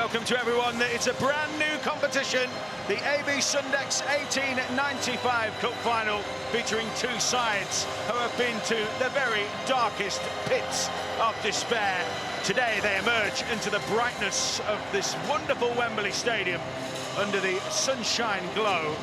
welcome to everyone. It's a brand new competition, the AB Sundex 1895 Cup Final, featuring two sides who have been to the very darkest pits of despair. Today they emerge into the brightness of this wonderful Wembley Stadium under the sunshine glow,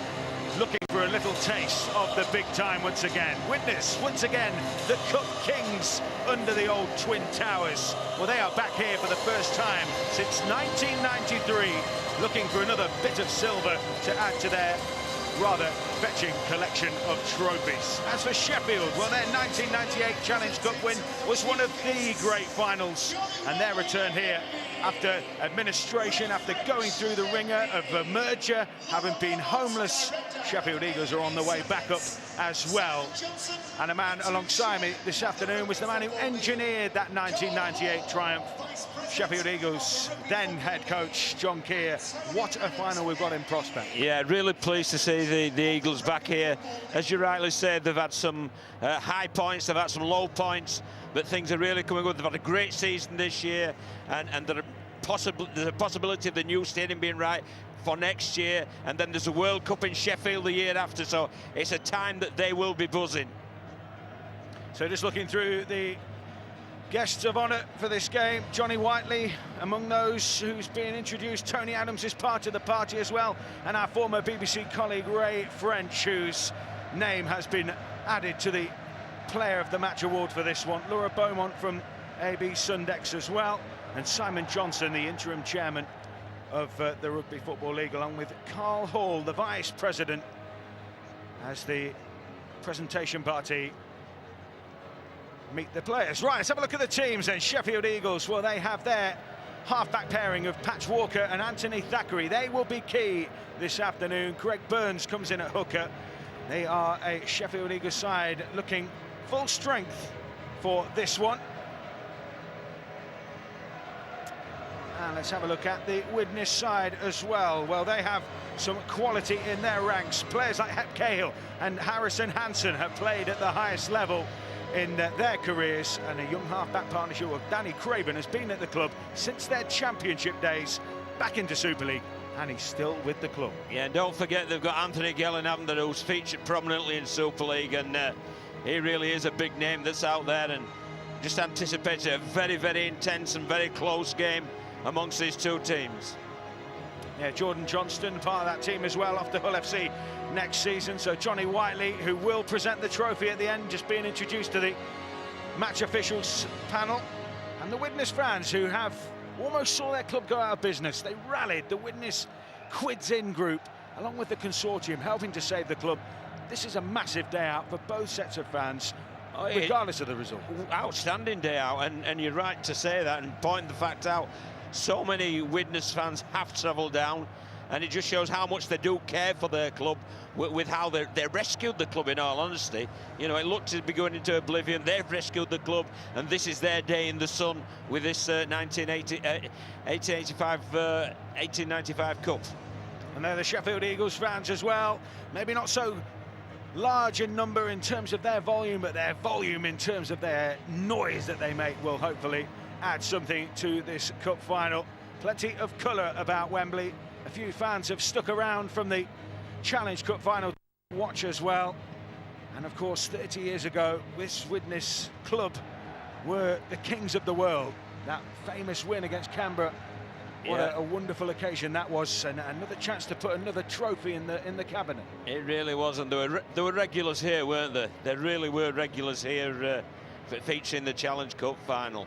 looking for a little taste of the big time once again. Witness, once again, the Cup Kings under the old Twin Towers. Well, they are back here for the first time since 1993, looking for another bit of silver to add to their rather fetching collection of trophies. As for Sheffield, well, their 1998 Challenge Cup win was one of the great finals, and their return here after administration, after going through the ringer of a merger, having been homeless, Sheffield Eagles are on the way back up as well. And a man alongside me this afternoon was the man who engineered that 1998 triumph, Sheffield Eagles then head coach John Keir. What a final we've got in prospect. Yeah, really pleased to see the Eagles back here. As you rightly said, they've had some high points, they've had some low points, but things are really coming good. They've had a great season this year, and there's a possibility of the new stadium being right for next year, and then there's a World Cup in Sheffield the year after, so it's a time that they will be buzzing. So just looking through the guests of honour for this game, Johnny Whiteley among those who's being introduced. Tony Adams is part of the party as well, and our former BBC colleague Ray French, whose name has been added to the Player of the Match award for this one. Laura Beaumont from AB Sundex as well, and Simon Johnson, the interim chairman of the Rugby Football League, along with Carl Hall, the vice president, as the presentation party meet the players. Right, let's have a look at the teams then. Sheffield Eagles, well, they have their half-back pairing of Patch Walker and Anthony Thackeray. They will be key this afternoon. Greg Burns comes in at hooker. They are a Sheffield Eagles side looking full strength for this one. And let's have a look at the Widnes side as well. Well, they have some quality in their ranks. Players like Hep Cahill and Harrison Hansen have played at the highest level in their careers, and a young half-back partnership of Danny Craven has been at the club since their championship days, back into Super League, and he's still with the club. Yeah, and don't forget they've got Anthony Gellin, haven't they, who's featured prominently in Super League, and he really is a big name that's out there, and just anticipates a very, very intense and very close game amongst these two teams. Yeah, Jordan Johnston, part of that team as well, off to Hull FC next season. So Johnny Whiteley, who will present the trophy at the end, just being introduced to the match officials panel. And the Widnes fans, who have almost saw their club go out of business. They rallied the Widnes Quids In group, along with the consortium, helping to save the club. This is a massive day out for both sets of fans, regardless of the result. Outstanding day out, and you're right to say that and point the fact out. So many Widnes fans have travelled down, and it just shows how much they do care for their club with how they rescued the club, in all honesty. You know, it looked to be going into oblivion. They've rescued the club, and this is their day in the sun with this 1895 Cup. And they're the Sheffield Eagles fans as well. Maybe not so large in number in terms of their volume, but their volume in terms of their noise that they make will hopefully add something to this cup final. Plenty of colour about Wembley. A few fans have stuck around from the Challenge Cup final to watch as well. And of course, 30 years ago, this Widnes club were the kings of the world. That famous win against Canberra, what a wonderful occasion that was, and another chance to put another trophy in the cabinet. It really was, and there were regulars here, weren't there? There really were regulars here featuring the Challenge Cup final.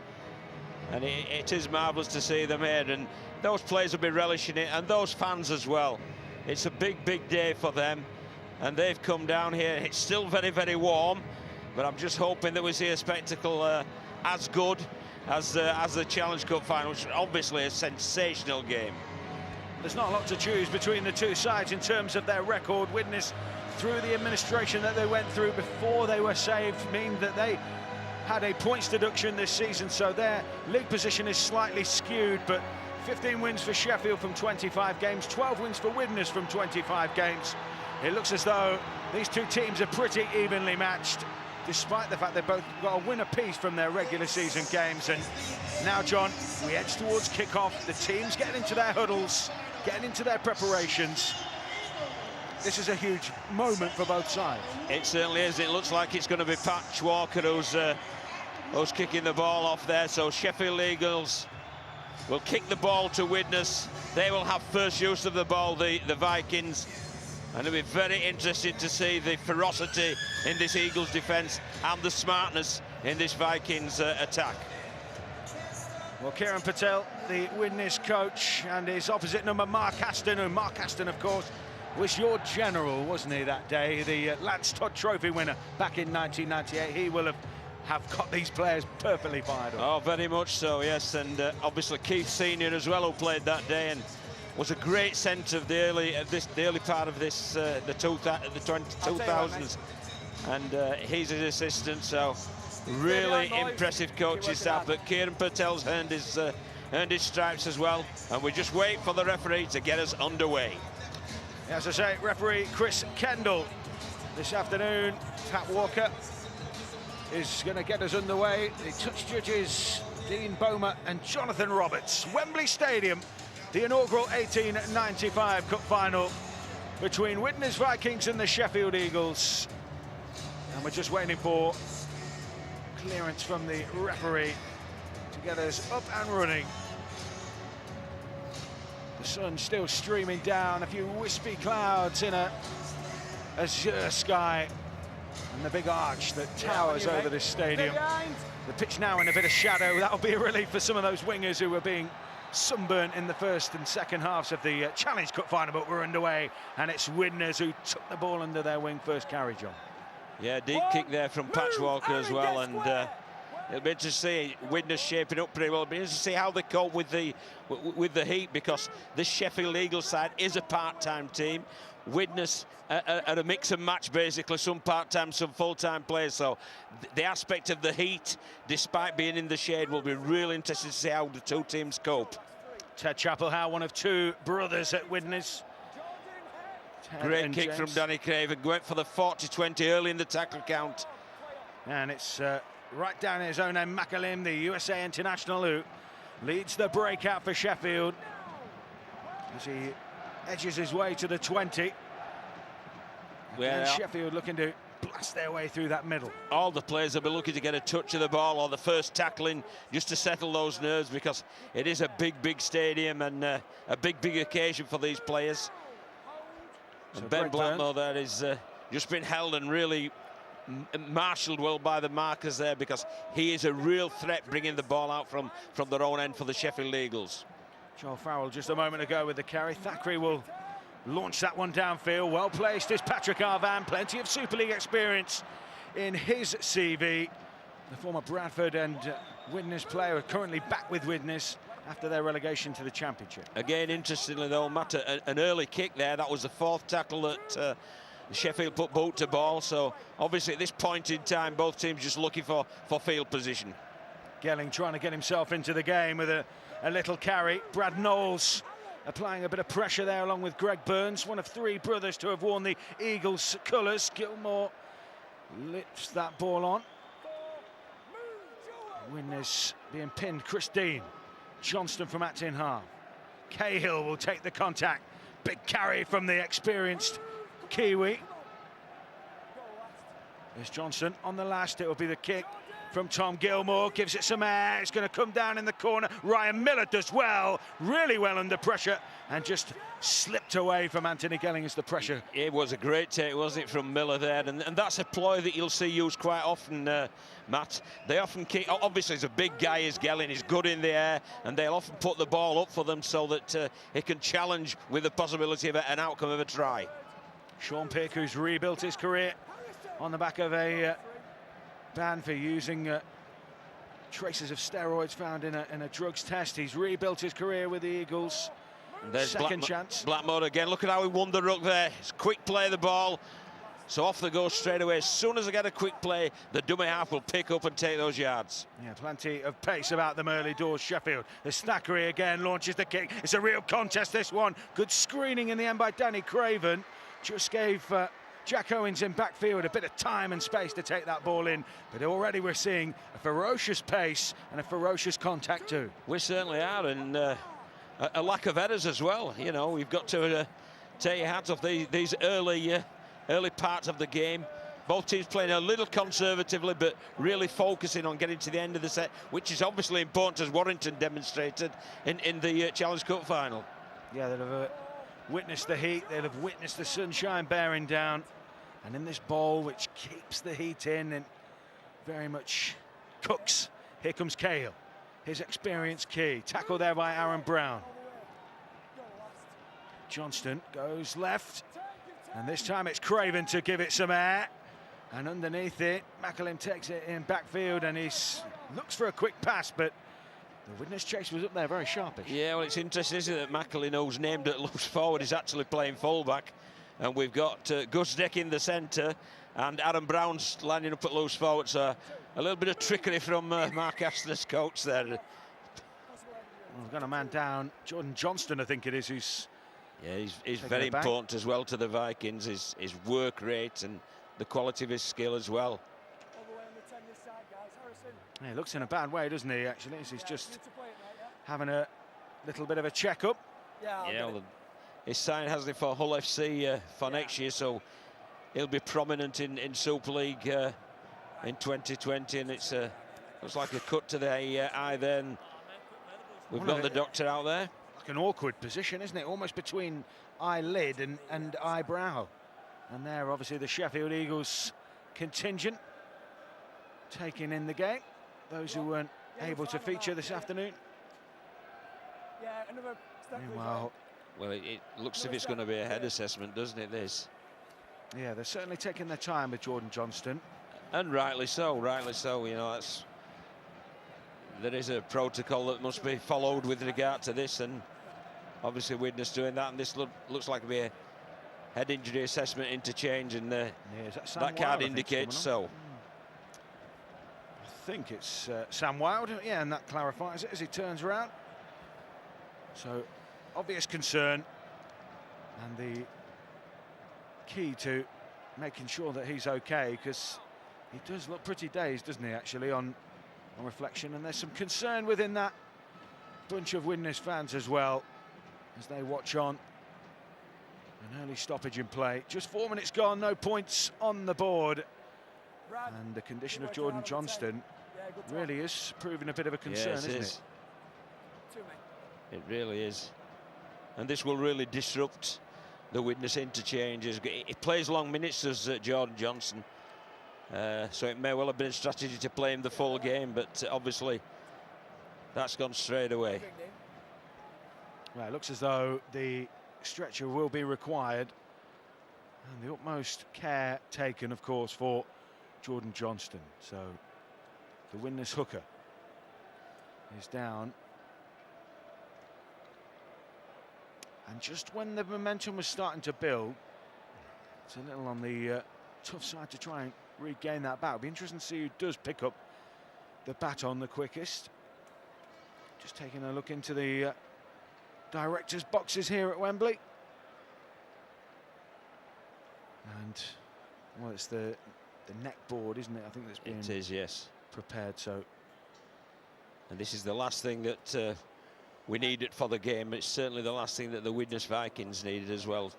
And it is marvellous to see them here, and those players will be relishing it, and those fans as well. It's a big, big day for them, and they've come down here. It's still very, very warm, but I'm just hoping that we see a spectacle as good as the Challenge Cup final, which is obviously a sensational game. There's not a lot to choose between the two sides in terms of their record. Widnes, through the administration that they went through before they were saved, mean that they had a points deduction this season, so their league position is slightly skewed, but 15 wins for Sheffield from 25 games, 12 wins for Widnes from 25 games. It looks as though these two teams are pretty evenly matched. despite the fact they've both got a win apiece from their regular season games. And now, John, we edge towards kick-off. The team's getting into their huddles, getting into their preparations. This is a huge moment for both sides. It certainly is. It looks like it's going to be Patch Walker who's kicking the ball off there. So Sheffield Eagles will kick the ball to Widnes. They will have first use of the ball, the Vikings. And it'll be very interesting to see the ferocity in this Eagles defence and the smartness in this Vikings attack. Well, Kieran Patel, the Widnes coach, and his opposite number, Mark Aston, who Mark Aston, of course, was your general, wasn't he, that day? The Lance Todd Trophy winner back in 1998. He will have got these players perfectly fired up. Oh, very much so, yes. And obviously Keith Senior as well, who played that day and was a great centre of the early part of this the 2000s. And he's his assistant, so really impressive coaching staff. But Kieran Patel's earned his stripes as well, and we just wait for the referee to get us underway. As I say, referee Chris Kendall this afternoon. Pat Walker is going to get us underway. The touch judges, Dean Bomer and Jonathan Roberts. Wembley Stadium, the inaugural 1895 Cup final between Widnes Vikings and the Sheffield Eagles. And we're just waiting for clearance from the referee to get us up and running. The sun still streaming down, a few wispy clouds in a azure sky, and the big arch that towers over this stadium. The pitch now in a bit of shadow. That'll be a relief for some of those wingers who were being sunburnt in the first and second halves of the Challenge Cup final, but we're underway, and it's Widnes who took the ball under their wing first carry, John. Yeah, deep kick there from Patch Walker as well, and it'll be interesting to see Widnes shaping up pretty well. It'll be interesting to see how they cope with the heat, because this Sheffield Eagles side is a part-time team. Widnes are a mix and match, basically, some part-time, some full-time players. So the aspect of the heat, despite being in the shade, will be really interesting to see how the two teams cope. Ted Chappell-Howe, one of two brothers at Widnes. Great kick from Danny Craven, went for the 40-20 early in the tackle count. And it's right down in his own end, McAlim, the USA international, who leads the breakout for Sheffield as he edges his way to the 20. And Sheffield looking to blast their way through that middle. All the players will be looking to get a touch of the ball or the first tackling, just to settle those nerves, because it is a big stadium and a big occasion for these players. So and Ben Blackmore there is just been held and really marshalled well by the markers there, because he is a real threat bringing the ball out from their own end for the Sheffield Eagles. Joel Farrell just a moment ago with the carry. Thackeray will launch that one downfield. Well placed is Patrick Arvan. Plenty of Super League experience in his CV. The former Bradford and Widnes player, currently back with Widnes after their relegation to the Championship. Again, interestingly though, Matt, an early kick there. That was the fourth tackle that Sheffield put boot to ball. So obviously at this point in time, both teams just looking for field position. Gelling trying to get himself into the game with a little carry. Brad Knowles applying a bit of pressure there along with Greg Burns, one of three brothers to have worn the Eagles colours. Gilmore lifts that ball on. Widnes being pinned. Chris Dean. Johnston from Acton Harm. Cahill will take the contact. Big carry from the experienced Kiwi. There's Johnson on the last. It will be the kick from Tom Gilmore. Gives it some air. It's going to come down in the corner. Ryan Miller does well. Really well under pressure. And just slipped away from Anthony Gelling as the pressure. It was a great take, wasn't it, from Miller there? And that's a ploy that you'll see used quite often, Matt. They often kick. Obviously, he's a big guy, is Gelling. He's good in the air. And they'll often put the ball up for them so that he can challenge with the possibility of an outcome of a try. Sean Pick, who's rebuilt his career on the back of a ban for using traces of steroids found in a drugs test. He's rebuilt his career with the Eagles. There's second chance. Blackmore again. Look at how he won the ruck there. It's quick play the ball. So off they go straight away. As soon as they get a quick play, the dummy half will pick up and take those yards. Yeah, plenty of pace about them early doors, Sheffield. There's Thackeray again, launches the kick. It's a real contest, this one. Good screening in the end by Danny Craven. Just gave Jack Owens in backfield, a bit of time and space to take that ball in, but already we're seeing a ferocious pace and a ferocious contact too. We certainly are, and a lack of errors as well. You know, we've got to take your hats off these early parts of the game. Both teams playing a little conservatively, but really focusing on getting to the end of the set, which is obviously important, as Warrington demonstrated in the Challenge Cup final. Yeah, they'll have witnessed the heat, they'll have witnessed the sunshine bearing down, and in this bowl, which keeps the heat in and very much cooks, here comes Cahill, his experience key. Tackle there by Aaron Brown. Johnston goes left, and this time it's Craven to give it some air. And underneath it, McAlim takes it in backfield, and he looks for a quick pass, but the witness chase was up there very sharpish. Yeah, well, it's interesting, isn't it, that McAlim, who's named at loose forward, is actually playing fullback. And we've got Gusdek in the centre, and Aaron Brown's lining up at loose forward. So a little bit of trickery from Mark Astor's coach there. Well, we've got a man down, Jordan Johnston, I think it is, who's... Yeah, he's very important as well to the Vikings, his work rate and the quality of his skill as well. Yeah, he looks in a bad way, doesn't he, actually? He's just having a little bit of a check-up. Yeah, well, his sign has it for Hull FC for next year, so he'll be prominent in Super League in 2020, and it's looks like a cut to the eye there. And we've got the doctor out there. Like an awkward position, isn't it? Almost between eyelid and eyebrow. And there, obviously, the Sheffield Eagles contingent taking in the game. Those who weren't able to feature this afternoon. Meanwhile, well, it looks as if it's going to be a head assessment, doesn't it, this? Yeah, they're certainly taking their time with Jordan Johnston. And rightly so, you know, there is a protocol that must be followed with regard to this, and obviously Widnes doing that, and this looks like to be a head injury assessment interchange, and that card indicates so. I think it's Sam Wilde, yeah, and that clarifies it as he turns around. So, obvious concern, and the key to making sure that he's okay, because he does look pretty dazed, doesn't he, actually, on reflection, and there's some concern within that bunch of Widnes fans as well, as they watch on. An early stoppage in play. Just 4 minutes gone, no points on the board. And the condition of Jordan Johnston really is proving a bit of a concern, isn't it? It really is. And this will really disrupt the Widnes interchanges. It plays long minutes, as Jordan Johnson. So it may well have been a strategy to play him the full game, but obviously that's gone straight away. Well, it looks as though the stretcher will be required, and the utmost care taken, of course, for Jordan Johnston. So the Widnes hooker is down, and just when the momentum was starting to build, it's a little on the tough side to try and regain that back. It'll be interesting to see who does pick up the baton the quickest. Just taking a look into the directors' boxes here at Wembley, and well, it's the neck board, isn't it? I think that's being it is, yes, prepared. So, and this is the last thing that we needed for the game. It's certainly the last thing that the Widnes Vikings needed as well.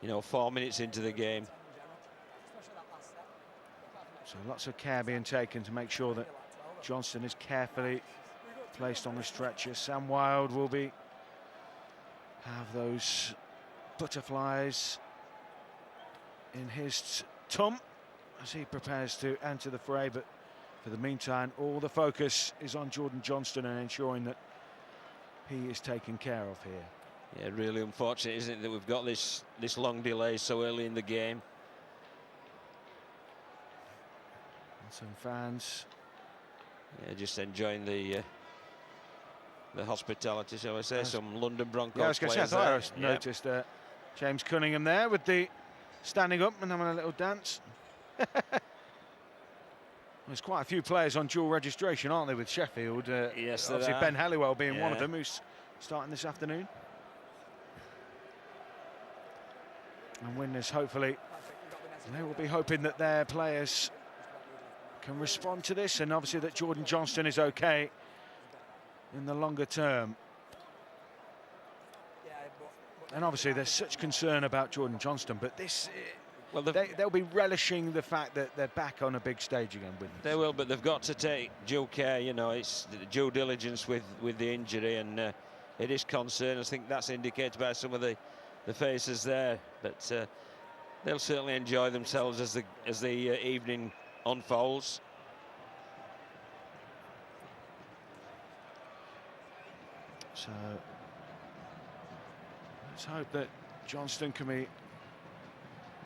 You know, 4 minutes into the game. So lots of care being taken to make sure that Johnston is carefully placed on the stretcher. Sam Wilde will have those butterflies in his tum as he prepares to enter the fray, but for the meantime all the focus is on Jordan Johnston and ensuring that he is taken care of here. Yeah, really unfortunate, isn't it, that we've got this long delay so early in the game. And some fans, yeah, just enjoying the hospitality, shall I say. Some London Broncos yeah, I was going to say, I thought I noticed James Cunningham there with the standing up and having a little dance. There's quite a few players on dual registration, aren't there, with Sheffield? Yes, obviously Ben Halliwell being one of them, who's starting this afternoon. And Widnes hopefully They will be hoping that their players can respond to this, and obviously that Jordan Johnston is okay in the longer term. And obviously there's such concern about Jordan Johnston, but this, well, they'll be relishing the fact that they're back on a big stage again with them. They will, but they've got to take due care, you know, it's due diligence with the injury, and it is concern. I think that's indicated by some of the faces there, but they'll certainly enjoy themselves as the evening unfolds. So let's hope that Johnston can be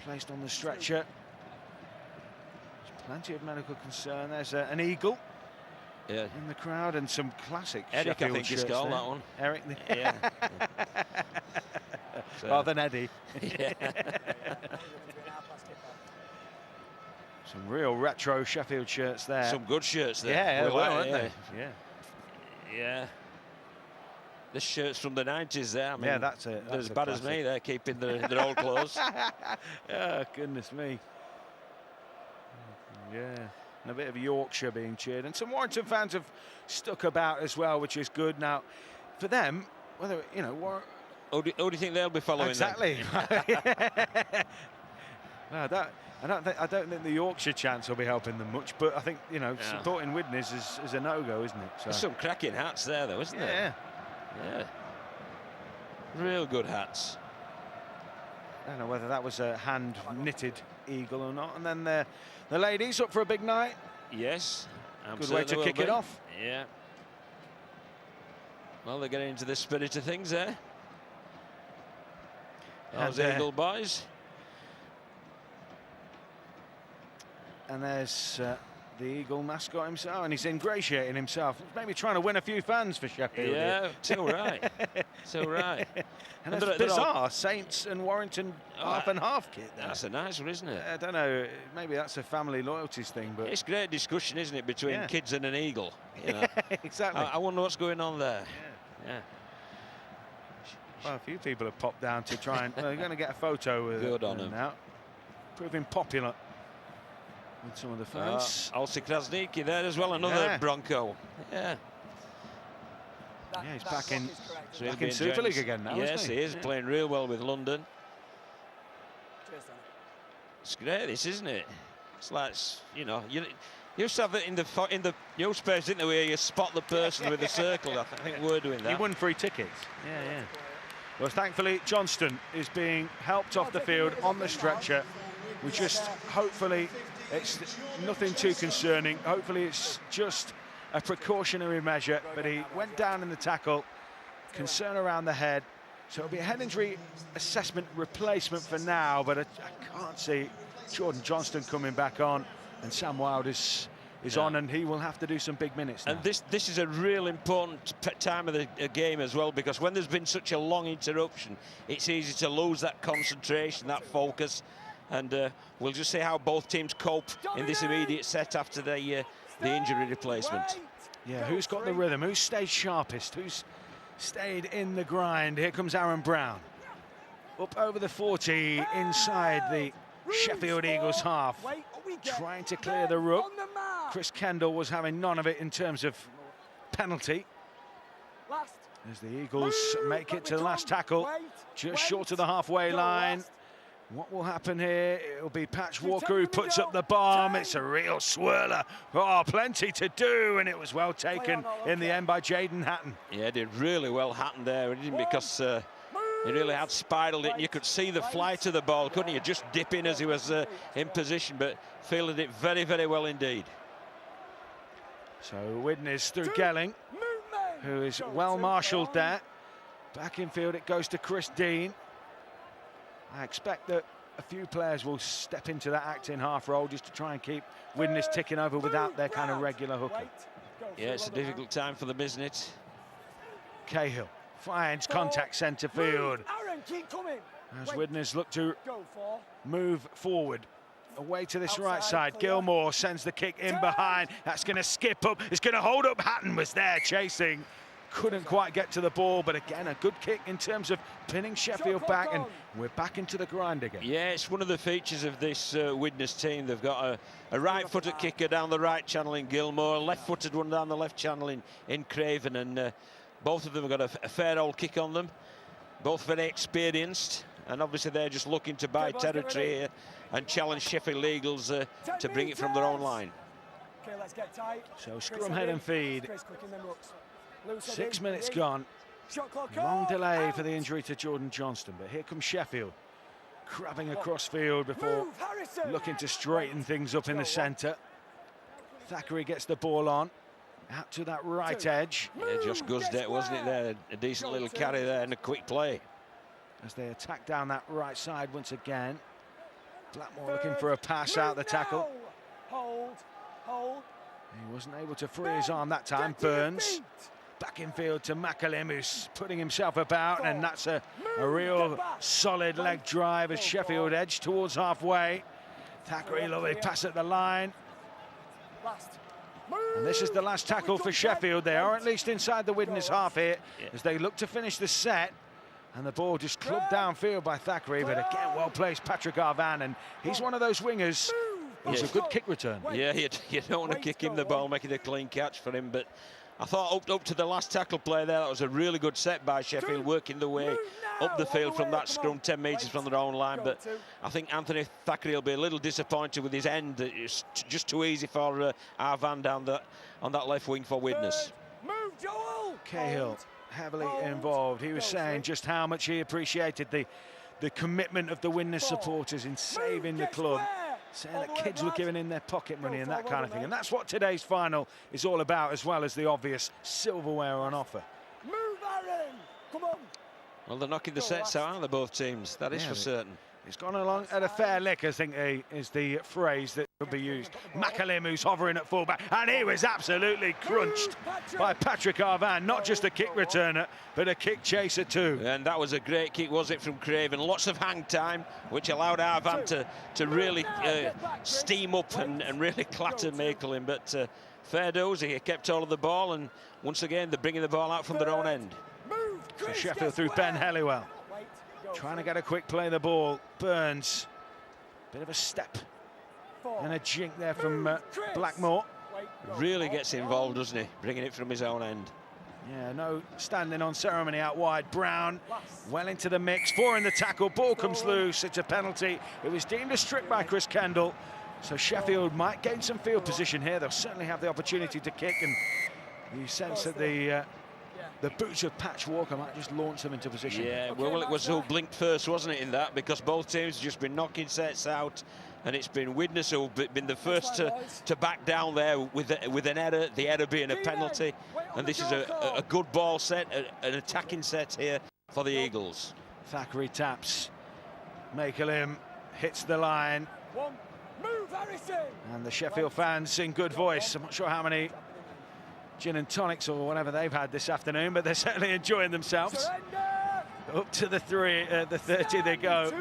placed on the stretcher. There's plenty of medical concern. There's an eagle in the crowd, and some classic Eric, Sheffield I think he's shirts called there. that one. Eric, yeah. Rather than Eddie. Yeah. Some real retro Sheffield shirts there. Some good shirts there. Yeah, We like, aren't they? Yeah. The shirts from the 90s there. I mean, yeah, that's it. They're as bad as me. They're keeping their old clothes. Oh, goodness me. Yeah. And a bit of Yorkshire being cheered. And some Warrington fans have stuck about as well, which is good. Now, for them, whether, you know... Who do you think they'll be following? Exactly. No, I don't think the Yorkshire chants will be helping them much, but I think, you know, supporting Widnes is a no-go, isn't it? So. There's some cracking hats there, though, isn't there? Yeah. Real good hats. I don't know whether that was a hand-knitted eagle or not. And then the ladies up for a big night. Yes. Good way to kick it off. Yeah. Well, they're getting into the spirit of things there. Those Eagle boys. And there's the Eagle mascot himself, and he's ingratiating himself, maybe trying to win a few fans for Sheffield. Yeah, so right. So right. And it's bizarre, Saints and Warrington half and half kit there. That's a nice one, isn't it? I don't know, maybe that's a family loyalties thing, but... It's great discussion, isn't it, between kids and an eagle? You know? Exactly. I wonder what's going on there. Yeah. Well, a few people have popped down to try and... they're going to get a photo with them now. Proving popular with some of the fans. Olsi Krasniki there as well, another Bronco. Yeah. Yeah, he's back in Super League again now, yes, isn't he is playing real well with London. It's great, this, isn't it? It's like, you know, you used to have it in the newspapers, didn't they, where you spot the person with the circle. I think we're doing that. He won free tickets. Yeah. Well, thankfully, Johnston is being helped off the field on the stretcher. We just, hopefully, it's nothing too concerning. Hopefully, it's just a precautionary measure, but he went down in the tackle, concern around the head. So it'll be a head injury assessment replacement for now, but I can't see Jordan Johnston coming back on, and Sam Wilde is on, and he will have to do some big minutes now. And this is a real important time of the game as well, because when there's been such a long interruption, it's easy to lose that concentration, that focus, and we'll just see how both teams cope in this immediate set after the injury replacement. Yeah, who's got the rhythm? Who's stayed sharpest? Who's stayed in the grind? Here comes Aaron Brown. Up over the 40, inside the Sheffield Eagles half, trying to clear the ruck. Chris Kendall was having none of it in terms of penalty. As the Eagles make it to the last tackle, just short of the halfway line. What will happen here? It'll be Patch Walker who puts up the bomb. It's a real swirler. Oh, plenty to do, and it was well taken in the end by Jaden Hatton. Yeah, did really well Hatton there, because he really had spiraled it, and you could see the flight of the ball, couldn't you? Just dipping as he was in position, but fielded it very, very well indeed. So Widnes through Gelling, who is well marshalled there. Back in field, it goes to Chris Dean. I expect that a few players will step into that acting half role just to try and keep Widnes ticking over without their kind of regular hooker. Yeah, it's a difficult time for the business. Cahill finds contact centre field. As Widnes look to move forward. Away to this right side, Gilmore sends the kick in behind. That's going to skip up. It's going to hold up. Hatton was there chasing. couldn't quite get to the ball, but again, a good kick in terms of pinning Sheffield back, and we're back into the grind again. Yeah, it's one of the features of this Widnes team. They've got a right-footed kicker down the right channel in Gilmore, left-footed one down the left channel in Craven, and both of them have got a fair old kick on them. Both very experienced, and obviously they're just looking to buy territory here and challenge Sheffield Eagles to bring it from their own line. Okay, let's get tight. So scrum, head and feed. 6 minutes gone. Long delay for the injury to Jordan Johnston, but here comes Sheffield, crabbing across field before looking to straighten things up in the centre. Thackeray gets the ball on, out to that right edge. Yeah, just Guzdet, wasn't it there? A decent little carry there and a quick play. As they attack down that right side once again. Blackmore looking for a pass out the tackle. Hold. He wasn't able to free his arm that time. Burns back in field to McAlim, who's putting himself about, and that's a real solid leg drive as Sheffield edge towards halfway. Thackeray, lovely pass at the line. And this is the last tackle for Sheffield. They are at least inside the Widnes half here as they look to finish the set. And the ball just clubbed downfield by Thackeray, but again, well placed Patrick Arvan, and he's one of those wingers. He's a good kick return. Yeah, you don't want to kick him the ball, make it a clean catch for him, but I thought up to the last tackle play there, that was a really good set by Sheffield, working the way up the field from that scrum 10 metres from their own line. But I think Anthony Thackeray will be a little disappointed with his end. It's just too easy for Arvan on that left wing for Widnes. Cahill heavily involved. He was saying just how much he appreciated the commitment of the Widnes supporters in saving the club, saying that kids were giving in their pocket money and that kind of thing. And that's what today's final is all about, as well as the obvious silverware on offer. Come on. Well, they're knocking the sets out, aren't they, both teams? That is for certain. It's gone along at a fair lick, I think, is the phrase that could be used. McAlim, who's hovering at fullback, and he was absolutely crunched by Patrick Arvan. Not just a kick returner, but a kick chaser too. And that was a great kick, was it, from Craven? Lots of hang time, which allowed Arvan to really steam up and really clatter Makelin. But fair dues, he kept hold of the ball, and once again, they're bringing the ball out from their own end. So Sheffield through Ben Helliwell. Trying to get a quick play of the ball. Burns. Bit of a step and a jink there from Blackmore. Really gets involved, doesn't he? Bringing it from his own end. Yeah, no standing on ceremony out wide. Brown well into the mix. 4 in the tackle. Ball comes loose. It's a penalty. It was deemed a strip by Chris Kendall. So Sheffield might gain some field position here. They'll certainly have the opportunity to kick, and you sense that the boots of Patch Walker might just launch them into position. Yeah, well, it was who blinked first, wasn't it, in that? Because both teams have just been knocking sets out, and it's been Widnes who've been the first to back down there with an error, the error being a penalty. And this is a good ball set, an attacking set here for the Eagles. Thackeray taps. Makelin hits the line. And the Sheffield fans sing good voice. I'm not sure how many gin and tonics or whatever they've had this afternoon, but they're certainly enjoying themselves. Up to the 30 they go.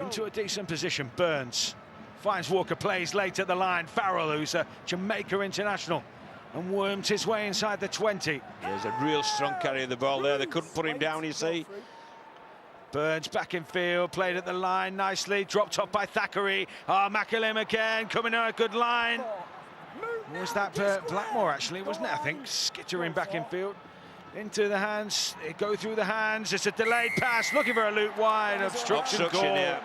Into a decent position. Burns finds Walker, plays late at the line. Farrell, who's a Jamaica international, and worms his way inside the 20. There's a real strong carry of the ball there. They couldn't put him down, you see. Burns back in field, played at the line nicely, dropped off by Thackeray. McAlim again, coming on a good line. Was that Blackmore, actually, wasn't it? I think skittering back in field. Into the hands, it go through the hands. It's a delayed pass, looking for a loop wide. Obstruction goal. Yeah.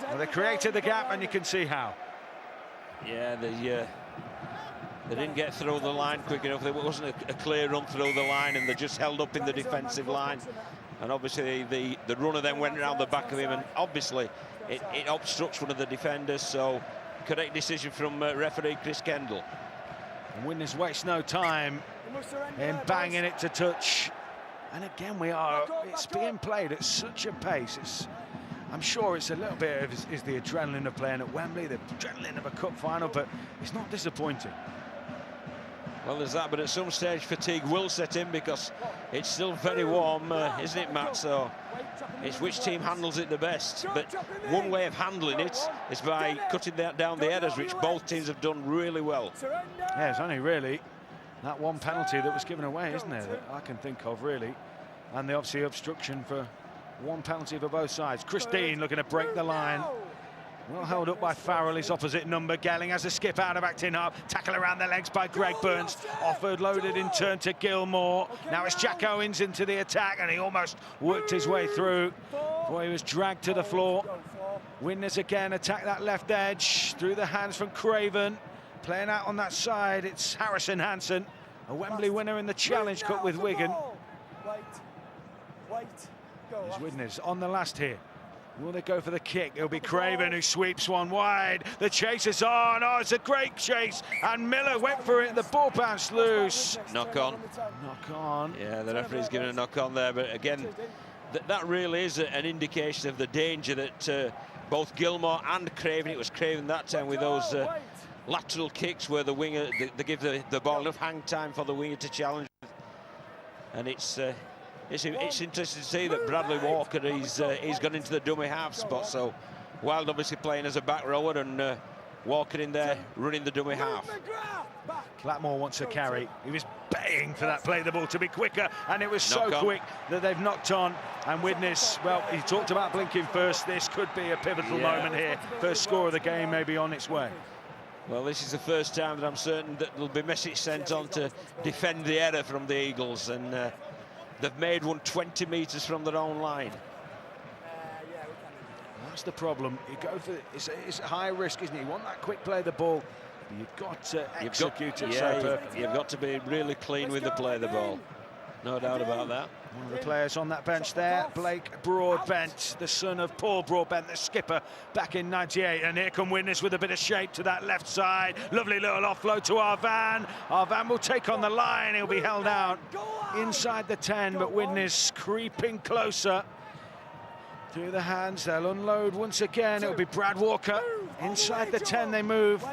Well, they created the gap, and you can see how. Yeah, they didn't get through the line quick enough. There wasn't a clear run through the line, and they just held up in the defensive line. And obviously the runner then went around the back of him, and obviously it obstructs one of the defenders. So correct decision from referee Chris Kendall. And Widnes waste no time in banging it to touch. And again, it's being played at such a pace. I'm sure it's a little bit of is the adrenaline of playing at Wembley, the adrenaline of a cup final, but it's not disappointing. Well, there's that, but at some stage fatigue will set in because it's still very warm, isn't it, Matt? So it's which team handles it the best. But one way of handling it is by cutting down the errors, which both teams have done really well. Yeah, it's only really That one penalty that was given away, isn't there, that I can think of, really. And the obviously obstruction for one penalty for both sides. Christine looking to break the line. Well held up by Farrell, his opposite number. Gelling has a skip out of acting up. Tackle around the legs by Greg Burns. Offered, loaded in turn to Gilmore. Now it's Jack Owens into the attack, and he almost worked his way through. Boy, he was dragged to the floor. Widnes again attack that left edge through the hands from Craven. Playing out on that side, it's Harrison Hansen, a Wembley winner in the Challenge Cup with Wigan. There's Widnes on the last here. Will they go for the kick? It'll be Craven who sweeps one wide. The chase is on. Oh, it's a great chase. And Miller went for it. The ball bounced loose. Knock on. Knock on. Yeah, the referee's giving a knock on there. But again, that really is an indication of the danger that both Gilmore and Craven, it was Craven that time with those lateral kicks where the winger, they give the ball enough hang time for the winger to challenge. And it's interesting to see that Bradley Walker, he's gone into the dummy half spot. So Wild obviously playing as a back rower, and Walker in there running the dummy half. Blackmore wants a carry. He was baying for that play the ball to be quicker, and it was so quick that they've knocked on. And Widnes, well, he talked about blinking first. This could be a pivotal moment here. First score of the game may be on its way. Well, this is the first time that I'm certain that there'll be a message sent on to defend the error from the Eagles, and they've made one 20 metres from their own line. That's the problem. You go for it's high risk, isn't it? You want that quick play of the ball, but you've got to execute it so perfectly. You've got to be really clean with the play of the ball. No doubt about that. One of the players on that bench there, Blake Broadbent, the son of Paul Broadbent, the skipper, back in '98. And here come Widnes with a bit of shape to that left side. Lovely little offload to Arvan. Arvan will take on the line. He'll be held out inside the 10, but Widnes creeping closer. Through the hands, they'll unload once again. It'll be Brad Walker. Inside the 10 they move.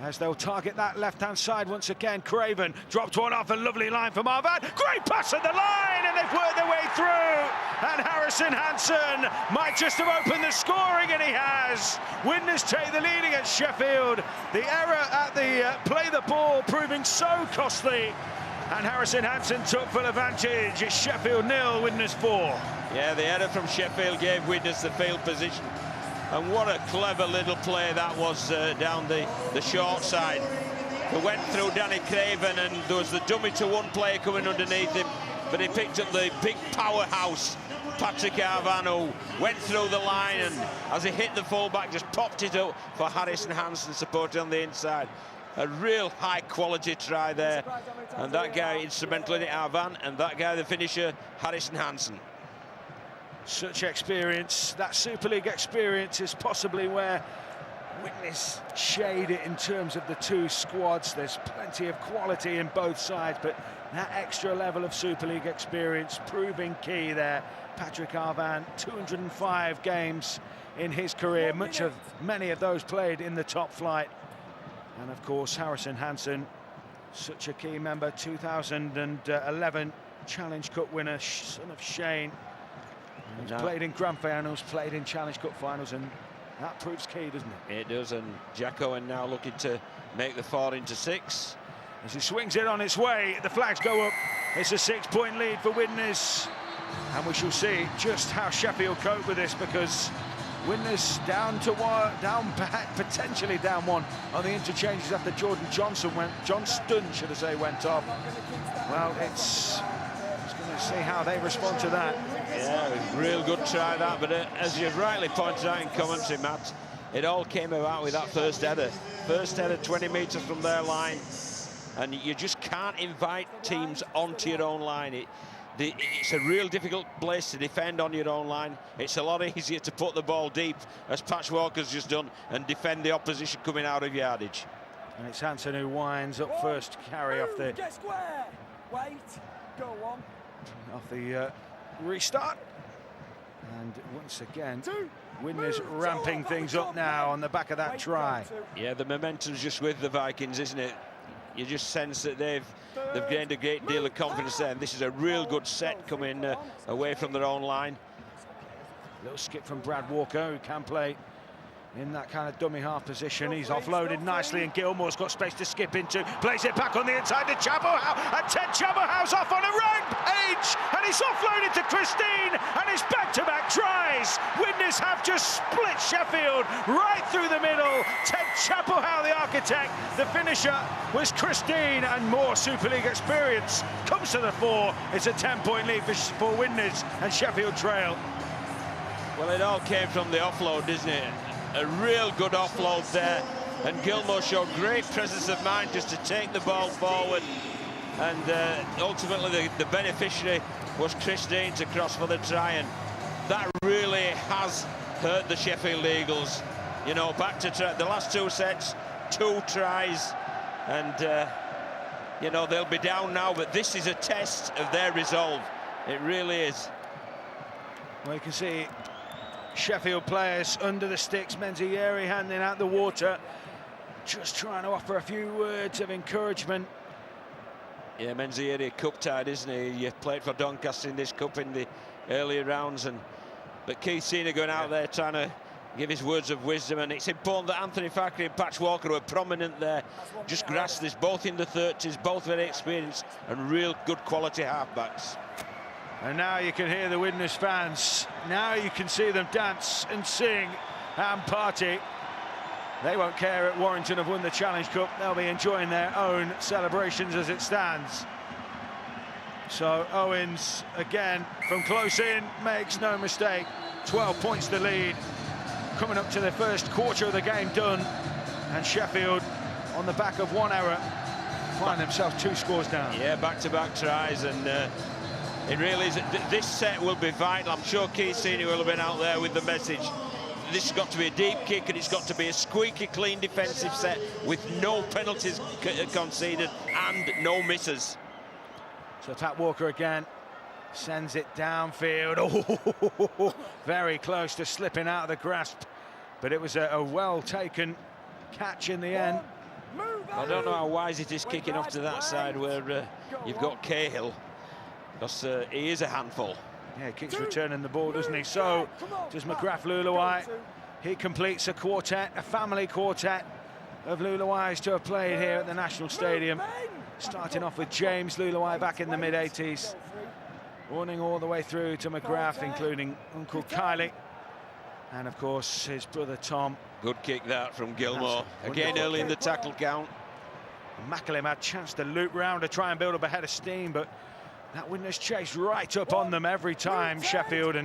As they'll target that left-hand side once again. Craven dropped one off, a lovely line from Arvan. Great pass at the line, and they've worked their way through. And Harrison Hansen might just have opened the scoring, and he has. Widnes take the lead against Sheffield. The error at the play the ball proving so costly. And Harrison Hansen took full advantage. It's Sheffield 0, Widnes 4. Yeah, the error from Sheffield gave Widnes the field position. And what a clever little play that was down the short side. It went through Danny Craven, and there was the dummy to one player coming underneath him, but he picked up the big powerhouse, Patrick Arvan, who went through the line, and as he hit the fullback, just popped it up for Harrison Hansen, supported on the inside. A real high-quality try there. And that guy instrumental in it, Arvan, and that guy, the finisher, Harrison Hansen. Such experience. That Super League experience is possibly where Widnes shade it in terms of the two squads. There's plenty of quality in both sides, but that extra level of Super League experience proving key there. Patrick Arvan, 205 games in his career, many of those played in the top flight. And of course, Harrison Hansen, such a key member, 2011 Challenge Cup winner, son of Shane. He's played in Grand Finals, played in Challenge Cup finals, and that proves key, doesn't it? It does, and Jack Owen now looking to make the 4 into 6. As he swings it on its way, the flags go up. It's a 6-point lead for Widnes. And we shall see just how Sheffield cope with this, because Widnes potentially down one on the interchanges after Johnston should I say, went off. Well, it's going to see how they respond to that. Yeah, real good try that, but as you've rightly pointed out in commentary, Matt, it all came about with that first header. First header 20 metres from their line, and you just can't invite teams onto your own line. It's a real difficult place to defend on your own line. It's a lot easier to put the ball deep, as Patch Walker's just done, and defend the opposition coming out of yardage. And it's Hansen who winds up first carry off the... Get square. Wait. Go on. Off the restart. And once again, Widnes ramping things up now on the back of that try. Yeah, the momentum's just with the Vikings, isn't it? You just sense that they've gained a great deal of confidence there, and this is a real good set coming away from their own line. Little skip from Brad Walker, who can play in that kind of dummy half position. He's offloaded nicely, and Gilmore's got space to skip into. Plays it back on the inside to Chabohow, and Ted Chabohow's off on a rampage, and he's offloaded to Christine, and it's back-to-back tries. Widnes have just split Sheffield right through the middle. Ted Chabohow, the architect, the finisher was Christine, and more Super League experience comes to the fore. It's a 10-point lead for Widnes, and Sheffield trail. Well, it all came from the offload, isn't it? A real good offload there, and Gilmore showed great presence of mind just to take the ball forward, and ultimately the beneficiary was Christine to cross for the try, and that really has hurt the Sheffield Eagles. You know, back to the last 2 sets, 2 tries, and you know, they'll be down now, but this is a test of their resolve. It really is. Well, you can see Sheffield players under the sticks, Menzieri handing out the water, just trying to offer a few words of encouragement. Yeah, Menzieri cup-tied, isn't he? He played for Doncaster in this cup in the earlier rounds, but Keith Senior going out there trying to give his words of wisdom, and it's important that Anthony Fackery and Patch Walker, who are prominent there, just grasp this, both in the 30s, both very experienced and real good quality halfbacks. And now you can hear the Widnes fans. Now you can see them dance and sing and party. They won't care at Warrington have won the Challenge Cup. They'll be enjoying their own celebrations as it stands. So Owens, again, from close in, makes no mistake. 12 points the lead. Coming up to the first quarter of the game done. And Sheffield, on the back of 1 error, find themselves 2 scores down. Yeah, back-to-back tries, and it really is. This set will be vital. I'm sure Keith Senior will have been out there with the message. This has got to be a deep kick, and it's got to be a squeaky clean defensive set with no penalties conceded and no misses. So Pat Walker again sends it downfield. Oh, very close to slipping out of the grasp, but it was a well-taken catch in the end. I don't know how wise it is kicking off to that side where you've got Cahill, because he is a handful. Yeah, he keeps returning the ball, doesn't he? So does McGrath Luluai. He completes a quartet, a family quartet of Luluais to have played here at the National Stadium. Starting off with James Luluai back in the mid-80s. Running all the way through to McGrath, including Uncle Kylie. And, of course, his brother Tom. Good kick that from Gilmore. Again, early in the tackle count. Macklem had a chance to loop round to try and build up a head of steam, but that Widnes chased right up on them every time, Sheffield.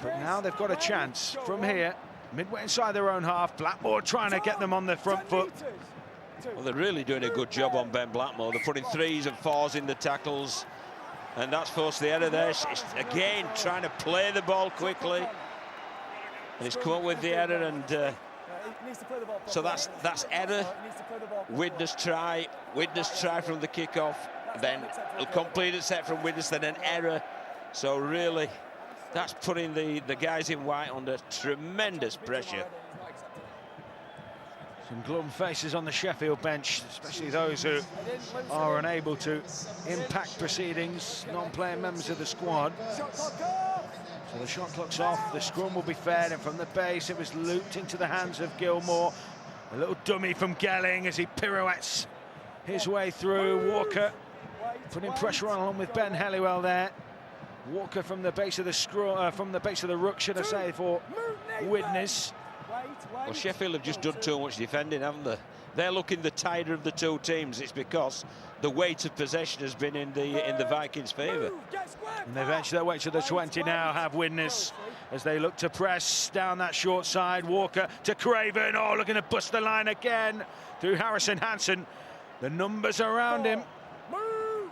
But now they've got a chance from here, midway inside their own half. Blackmore trying to get them on their front foot. Well, they're really doing a good job on Ben Blackmore. They're putting 3s and 4s in the tackles, and that's forced the error there. It's again trying to play the ball quickly, and he's come up with the error, and so that's error. Widnes try from the kickoff, then a completed set from Widnes, then an error. So really, that's putting the guys in white under tremendous pressure. Some glum faces on the Sheffield bench, especially those who are unable to impact proceedings, non-playing members of the squad. So the shot clock's off, the scrum will be fed, and from the base it was looped into the hands of Gilmore. A little dummy from Gelling as he pirouettes his way through. Walker putting pressure on along with Ben Helliwell there. Walker from the base of the scrum, from the base of the ruck, should I say, for Widnes. Well, Sheffield have just done too much defending, haven't they? They're looking the tighter of the 2 teams. It's because the weight of possession has been in the Vikings' favour. And they've edged their way to the 20 now, have Widnes, as they look to press down that short side. Walker to Craven. Oh, looking to bust the line again through Harrison Hansen. The numbers around him.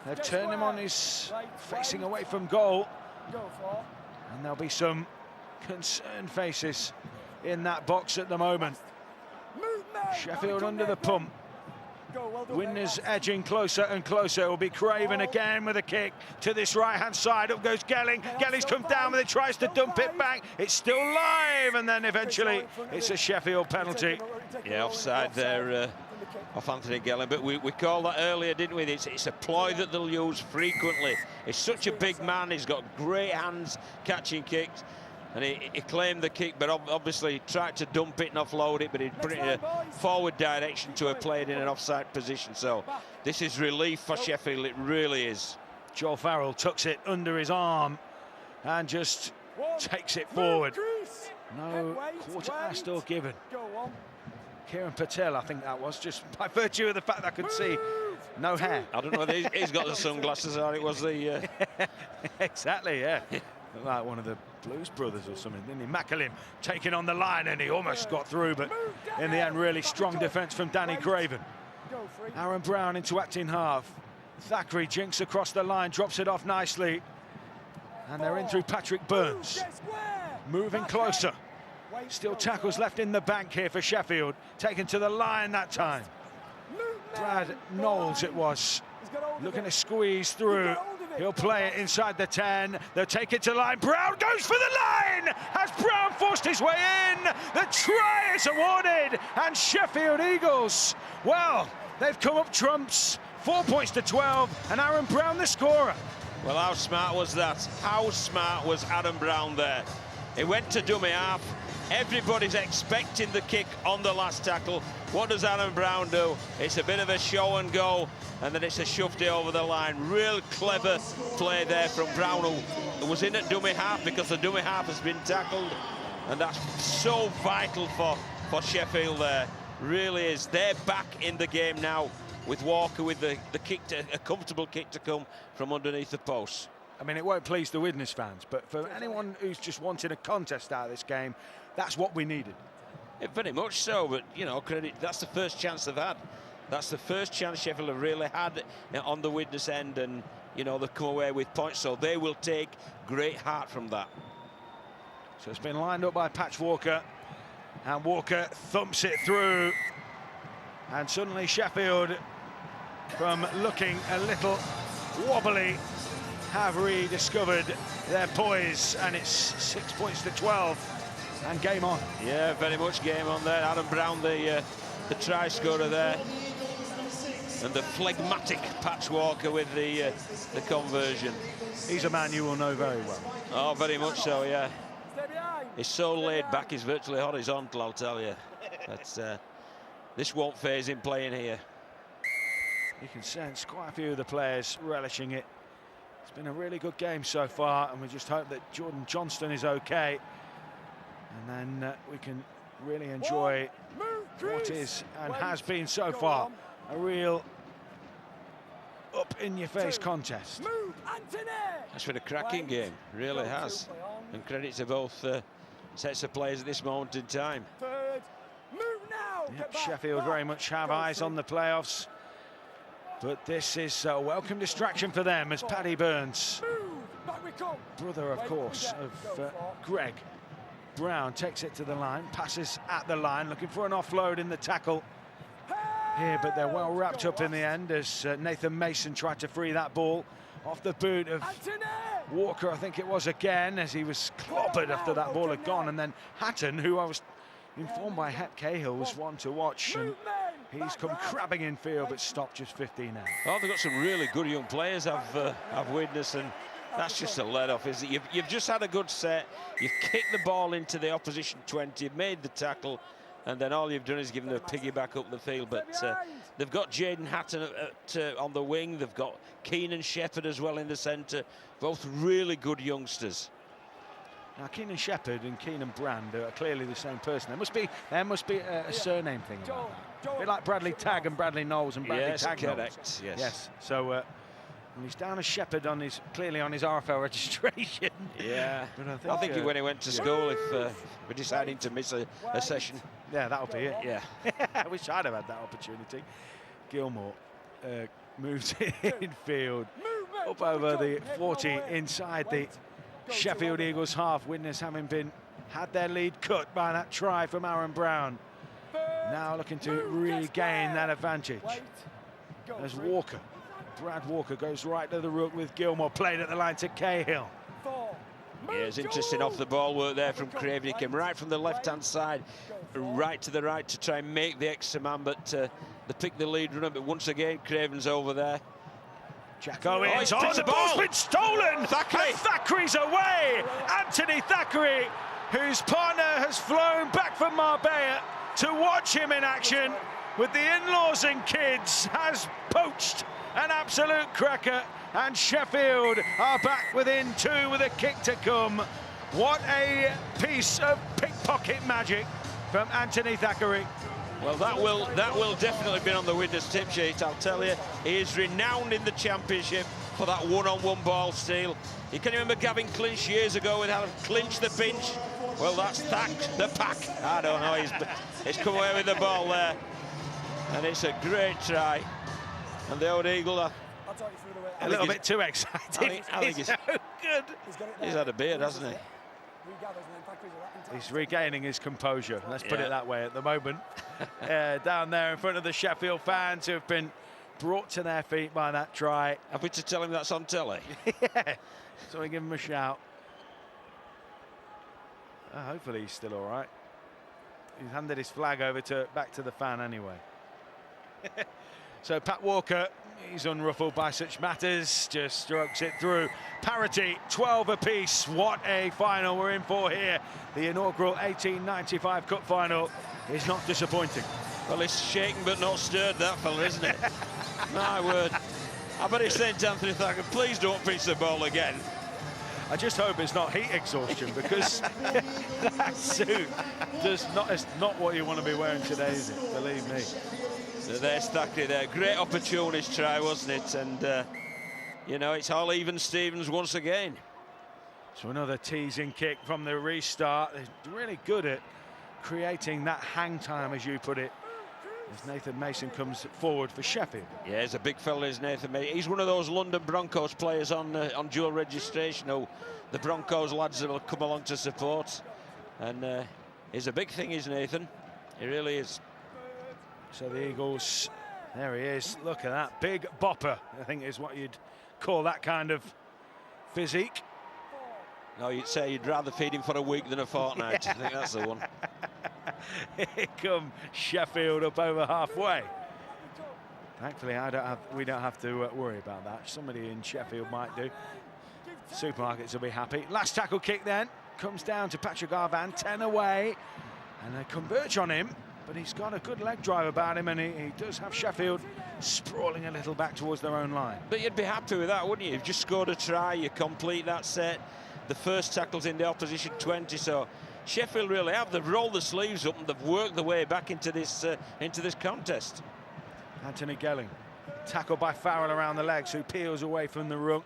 They've turned him on his facing away from goal. And there'll be some concerned faces in that box at the moment. Sheffield under the pump. Widnes edging closer and closer. It will be Craven again with a kick to this right-hand side. Up goes Gelling. Gelling's come down with it, tries to dump it back. It's still live, and then eventually it's a Sheffield penalty. Yeah, offside there off Anthony Gelling, but we called that earlier, didn't we? It's a ploy that they'll use frequently. He's such a big man. He's got great hands catching kicks. And he claimed the kick, but obviously tried to dump it and offload it, but he put it in a forward direction to a player in an offside position. So this is relief for Sheffield, it really is. Joel Farrell tucks it under his arm and just takes it forward. No quarter asked or given. Kieran Patel, I think that was, just by virtue of the fact that I could see no hair. I don't know whether he's got the sunglasses or it was the... Exactly, yeah. Like one of the Blues Brothers or something, didn't he? Macklin taking on the line, and he almost got through, but in the end, really strong defence from Danny Craven. Aaron Brown into acting half. Thackeray jinks across the line, drops it off nicely. And they're in through Patrick Burns. Moving closer. Still tackles left in the bank here for Sheffield. Taken to the line that time. Brad Knowles it was. Looking to squeeze through. He'll play it inside the 10. They'll take it to line. Brown goes for the line! Has Brown forced his way in? The try is awarded, and Sheffield Eagles, well, they've come up trumps. 4 points to 12, and Aaron Brown the scorer. Well, how smart was that? How smart was Aaron Brown there? He went to dummy half. Everybody's expecting the kick on the last tackle. What does Aaron Brown do? It's a bit of a show and go, and then it's a shoved it over the line. Real clever play there from Brown, who was in at dummy half because the dummy half has been tackled, and that's so vital for Sheffield there. Really is. They're back in the game now with Walker with the kick, a comfortable kick to come from underneath the post. I mean, it won't please the Widnes fans, but for anyone who's just wanted a contest out of this game, that's what we needed. Yeah, very much so, but, you know, credit, that's the first chance they've had. That's the first chance Sheffield have really had on the Widnes end, and, you know, they've come away with points, so they will take great heart from that. So it's been lined up by Patch Walker, and Walker thumps it through, and suddenly Sheffield, from looking a little wobbly, have rediscovered their poise, and it's 6 points to 12 and game on. Yeah, very much game on there. Aaron Brown, the try scorer there, and the phlegmatic Patch Walker with the conversion. He's a man you will know very well. Oh, very much so, yeah. He's so laid back, he's virtually horizontal, I'll tell you. But this won't phase him playing here. You can sense quite a few of the players relishing it. It's been a really good game so far, and we just hope that Jordan Johnston is okay, and then we can really enjoy what is and has been so far a real up-in-your-face contest. That's been a cracking game, really has, and credit to both sets of players at this moment in time. Yep, Sheffield very much have eyes on the playoffs, but this is a welcome distraction for them as Paddy Burns, brother of course of Greg Brown, takes it to the line, passes at the line, looking for an offload in the tackle here, but they're well wrapped up in the end as Nathan Mason tried to free that ball off the boot of Walker, I think it was again, as he was clobbered after that ball had gone, and then Hatton, who I was informed by Het Cahill was one to watch, and he's come crabbing in field but stopped just 15 now. Oh, they've got some really good young players, have Widnes, and that's just a let-off, isn't it? You've just had a good set, you've kicked the ball into the opposition 20, made the tackle, and then all you've done is given them a piggyback up the field. But they've got Jaden Hatton on the wing, they've got Keenan Shepherd as well in the centre, both really good youngsters. Now, Keenan Shepherd and Keenan Brand are clearly the same person. There must be a surname thing about that. A bit like Bradley Tagg and Bradley Knowles and Bradley Tagg. Correct. Yes. So he's down as Shepherd on clearly on his RFL registration. Yeah. But I think when he went to school, if we're deciding to miss a session. Yeah, that'll be it. Yeah. I wish I'd have had that opportunity. Gilmore moves in field up over the 40 inside the Sheffield Eagles half. Widnes having had their lead cut by that try from Aaron Brown. Now looking to regain that advantage as Brad Walker goes right to the rook with Gilmore, played at the line to Cahill. Yeah, it's interesting off the ball work there from Craven. He came right from the left-hand side, right to the right to try and make the extra man, but they picked the lead runner. But once again, Craven's over there. Jack Owens, Oh, the ball's been stolen! Thackeray. And Thackeray's away! Anthony Thackeray, whose partner has flown back from Marbella to watch him in action with the in-laws and kids, has poached an absolute cracker, and Sheffield are back within 2 with a kick to come. What a piece of pickpocket magic from Anthony Thackeray. Well, that will definitely be on the winner's tip sheet, I'll tell you. He is renowned in the championship for that one-on-one ball steal. You can remember Gavin Clinch years ago with how to clinch the pinch. Well, that's the pack. I don't know, he's come away with the ball there. And it's a great try. And the old Eagle, I'll talk you through the way. A little bit too excited. I think he's so good. He's had a beard, hasn't he? He's regaining his composure, let's put it that way at the moment. Down there in front of the Sheffield fans who have been brought to their feet by that try. Happy to tell him that's on telly. Yeah, so we give him a shout. Hopefully he's still all right. He's handed his flag over back to the fan anyway. So Pat Walker, he's unruffled by such matters, just strokes it through. Parity, 12 apiece. What a final we're in for here. The inaugural 1895 Cup final is not disappointing. Well, he's shaken but not stirred, that fella, isn't it? My word. I bet he's saying to Anthony Thacker, please don't pitch the ball again. I just hope it's not heat exhaustion, because that suit is not what you want to be wearing today, is it? Believe me. So there's Thackeray there. Great opportunist try, wasn't it? And, you know, it's all even Stevens once again. So another teasing kick from the restart. They're really good at creating that hang time, as you put it, as Nathan Mason comes forward for Sheffield. Yeah, he's a big fella, is Nathan Mason. He's one of those London Broncos players on dual registration who the Broncos lads will come along to support. And he's a big thing, is Nathan. He really is. So the Eagles, there he is. Look at that, big bopper, I think is what you'd call that kind of physique. No, you'd say you'd rather feed him for a week than a fortnight. I think that's the one. Here come Sheffield up over halfway. Thankfully, we don't have to worry about that. Somebody in Sheffield might do. Supermarkets will be happy. Last tackle kick then comes down to Patrick Arvan, 10 away, and they converge on him. But he's got a good leg drive about him, and he does have Sheffield sprawling a little back towards their own line. But you'd be happy with that, wouldn't you? You've just scored a try, you complete that set. The first tackle's in the opposition 20, so Sheffield really have. They've rolled the sleeves up and they've worked their way back into this contest. Anthony Gelling, tackled by Farrell around the legs, who peels away from the ruck.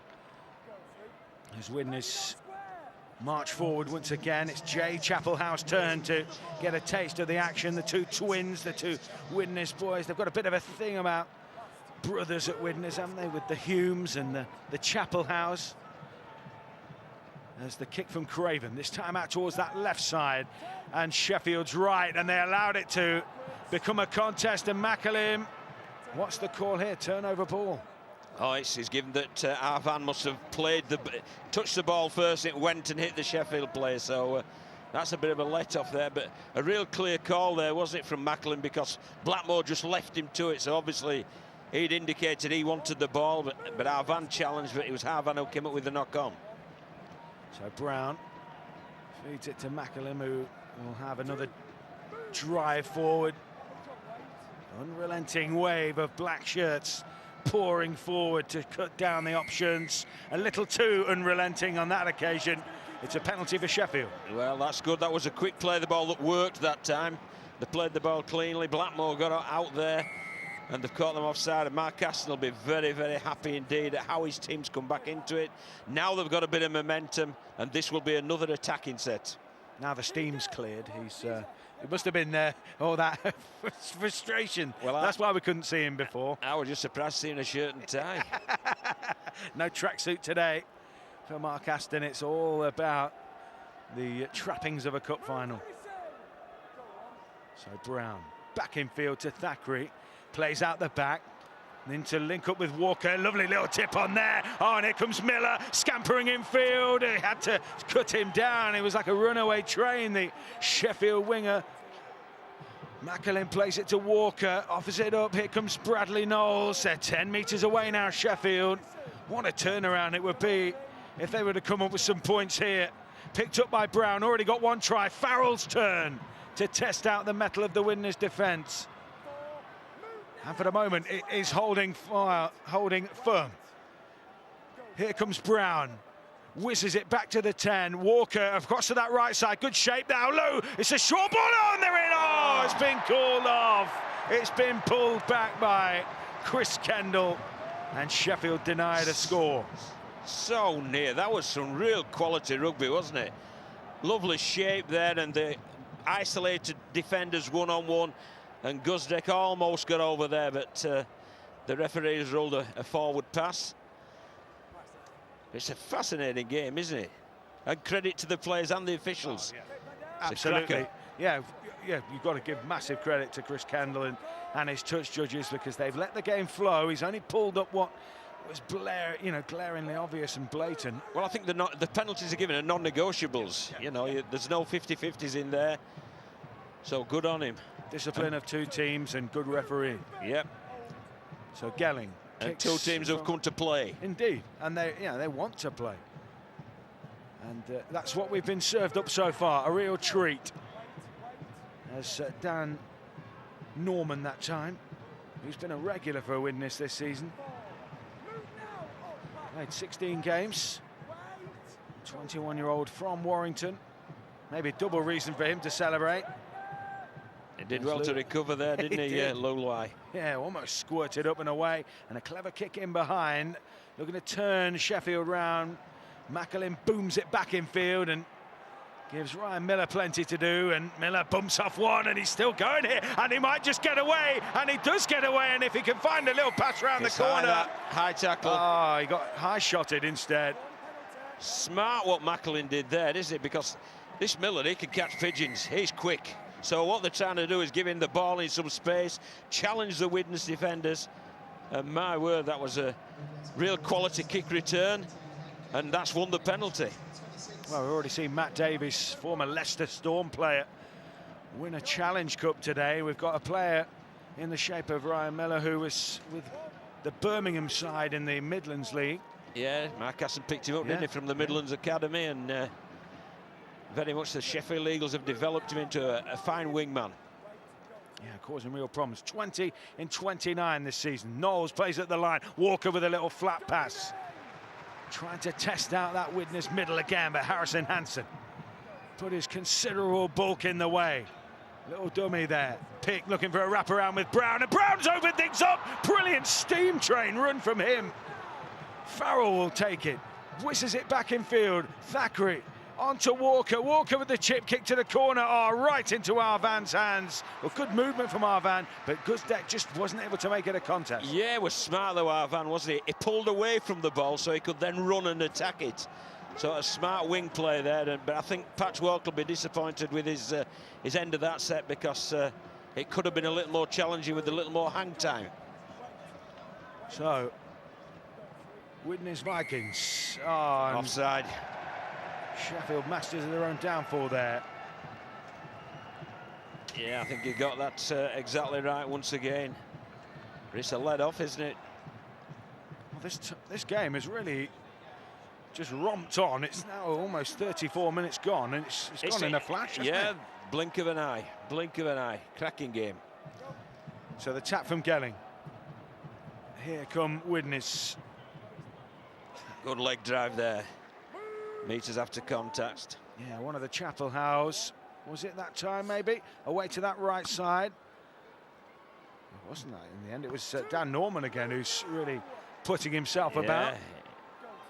As Widnes march forward once again. It's Jay Chapelhouse turn to get a taste of the action. The two twins, the two Widnes boys, they've got a bit of a thing about brothers at Widnes, haven't they, with the Humes and the Chapelhouse. There's the kick from Craven, this time out towards that left side, and Sheffield's right, and they allowed it to become a contest, and Macklem, what's the call here? Turnover ball. Oh, he's given that Arvan must have touched the ball first, it went and hit the Sheffield player, so that's a bit of a let-off there, but a real clear call there, wasn't it, from Macklem, because Blackmore just left him to it, so obviously he'd indicated he wanted the ball, but Arvan challenged, but it was Arvan who came up with the knock-on. So Brown feeds it to Macklem, who will have another drive forward. Unrelenting wave of black shirts pouring forward to cut down the options. A little too unrelenting on that occasion. It's a penalty for Sheffield. Well, that's good. That was a quick play, the ball that worked that time. They played the ball cleanly. Blackmore got out there and they've caught them offside, and Mark Aston will be very, very happy indeed at how his team's come back into it. Now they've got a bit of momentum, and this will be another attacking set. Now the steam's cleared. It must have been all that frustration. Well, that's why we couldn't see him before. I was just surprised seeing a shirt and tie. No tracksuit today for Mark Aston. It's all about the trappings of a cup final. So Brown back in field to Thackeray. Plays out the back, then to link up with Walker. Lovely little tip on there. Oh, and here comes Miller, scampering in field. He had to cut him down. It was like a runaway train, the Sheffield winger. Macklin plays it to Walker, offers it up, here comes Bradley Knowles. They're 10 metres away now, Sheffield. What a turnaround it would be if they were to come up with some points here. Picked up by Brown, already got one try. Farrell's turn to test out the mettle of the Widnes defence. And for the moment, it is holding firm. Here comes Brown. Whizzes it back to the 10. Walker across to that right side. Good shape now. Low. It's a short ball. Oh, and they're in. Oh, it's been called off. It's been pulled back by Chris Kendall. And Sheffield denied a score. So near. That was some real quality rugby, wasn't it? Lovely shape there, and the isolated defenders one-on-one. And Guzdeck almost got over there, but the referee has rolled a forward pass. It's a fascinating game, isn't it? And credit to the players and the officials. Oh, yeah. Absolutely. Yeah, you've got to give massive credit to Chris Kendall and his touch judges, because they've let the game flow. He's only pulled up what was glaringly obvious and blatant. Well, I think the penalties are given are non-negotiables. You know, there's no 50-50s in there. So good on him. Discipline of two teams and good referee. Yep. So Gelling. And two teams who've come to play. Indeed, and they want to play. And that's what we've been served up so far, a real treat. As Dan Norman that time, who's been a regular for Widnes this season. Played 16 games. 21-year-old from Warrington. Maybe double reason for him to celebrate. He did well to recover there, didn't he, Lulwai? Yeah, almost squirted up and away, and a clever kick in behind. Looking to turn Sheffield round. Macklin booms it back in field and gives Ryan Miller plenty to do, and Miller bumps off one, and he's still going here, and he might just get away, and he does get away, and if he can find a little pass around the corner. High tackle. Oh, he got high-shotted instead. Smart what Macklin did there, isn't it? Because this Miller, he can catch pigeons. He's quick. So what they're trying to do is give him the ball in some space, challenge the Widnes defenders. And my word, that was a real quality kick return, and that's won the penalty. Well, we've already seen Matt Davies, former Leicester Storm player, win a Challenge Cup today. We've got a player in the shape of Ryan Miller, who was with the Birmingham side in the Midlands League. Yeah, Mark Hassan picked him up, didn't he, from the Midlands Academy, and very much the Sheffield Eagles have developed him into a fine wingman. Yeah, causing real problems. 20 in 29 this season. Knowles plays at the line. Walker with a little flat pass. Trying to test out that Widnes middle again, but Harrison Hansen put his considerable bulk in the way. Little dummy there. Pick looking for a wraparound with Brown, and Brown's opened things up. Brilliant steam train run from him. Farrell will take it. Whizzes it back in field. Thackeray onto Walker. Walker with the chip kick to the corner. Oh, right into Arvan's hands. Well, good movement from Arvan, but Guzdeck just wasn't able to make it a contest. Yeah, it was smart though, Arvan, wasn't he? He pulled away from the ball so he could then run and attack it. So a smart wing play there, but I think Patchwork will be disappointed with his end of that set, because it could have been a little more challenging with a little more hang time. So, Widnes Vikings. Oh, offside. Sheffield masters of their own downfall there. Yeah, I think you got that exactly right once again. But it's a let off, isn't it? Well, this game is really just romped on. It's now almost 34 minutes gone, and it's gone in a flash, hasn't it? Blink of an eye. Blink of an eye. Cracking game. So the tap from Gelling. Here come Widnes. Good leg drive there. Meters after contact. Yeah, one of the Chapel Hows. Was it that time, maybe? Away to that right side. It wasn't that in the end. It was Dan Norman again, who's really putting himself about.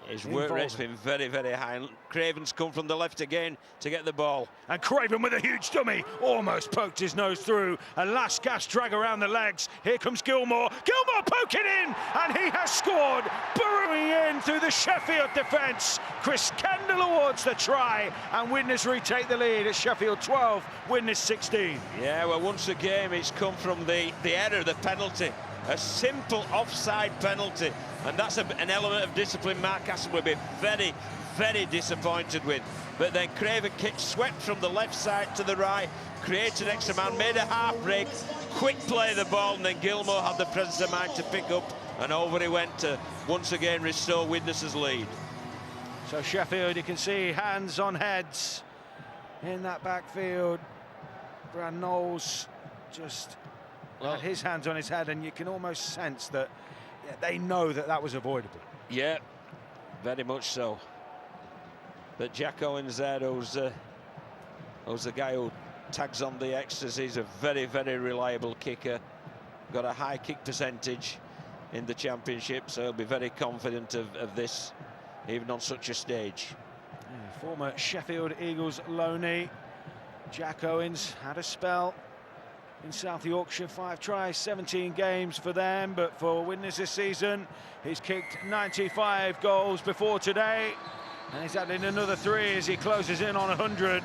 His work rate's been very, very high. Craven's come from the left again to get the ball. And Craven with a huge dummy. Almost poked his nose through. A last gasp drag around the legs. Here comes Gilmore. Gilmore poking in, and he has scored. Burrowing in through the Sheffield defence. Chris Kendall awards the try, and Widnes retake the lead at Sheffield 12, Widnes 16. Yeah, well, once again, it's come from the error, the penalty. A simple offside penalty, and that's an element of discipline Mark Hassan will be very, very disappointed with. but then Craven kicked, swept from the left side to the right, created extra man, made a half break, quick play the ball, and then Gilmour had the presence of mind to pick up, and over he went to once again restore Widnes' lead. So Sheffield, you can see hands on heads in that backfield. Brad Knowles just had his hands on his head, and you can almost sense that they know that that was avoidable. Yeah, very much so. But Jack Owens there, who's the guy who tags on the extras, he's a very, very reliable kicker. Got a high kick percentage in the championship, so he'll be very confident of this, even on such a stage. Yeah, former Sheffield Eagles loanee Jack Owens had a spell in South Yorkshire, 5 tries, 17 games for them, but for Widnes this season, he's kicked 95 goals before today, and he's added another 3 as he closes in on 100.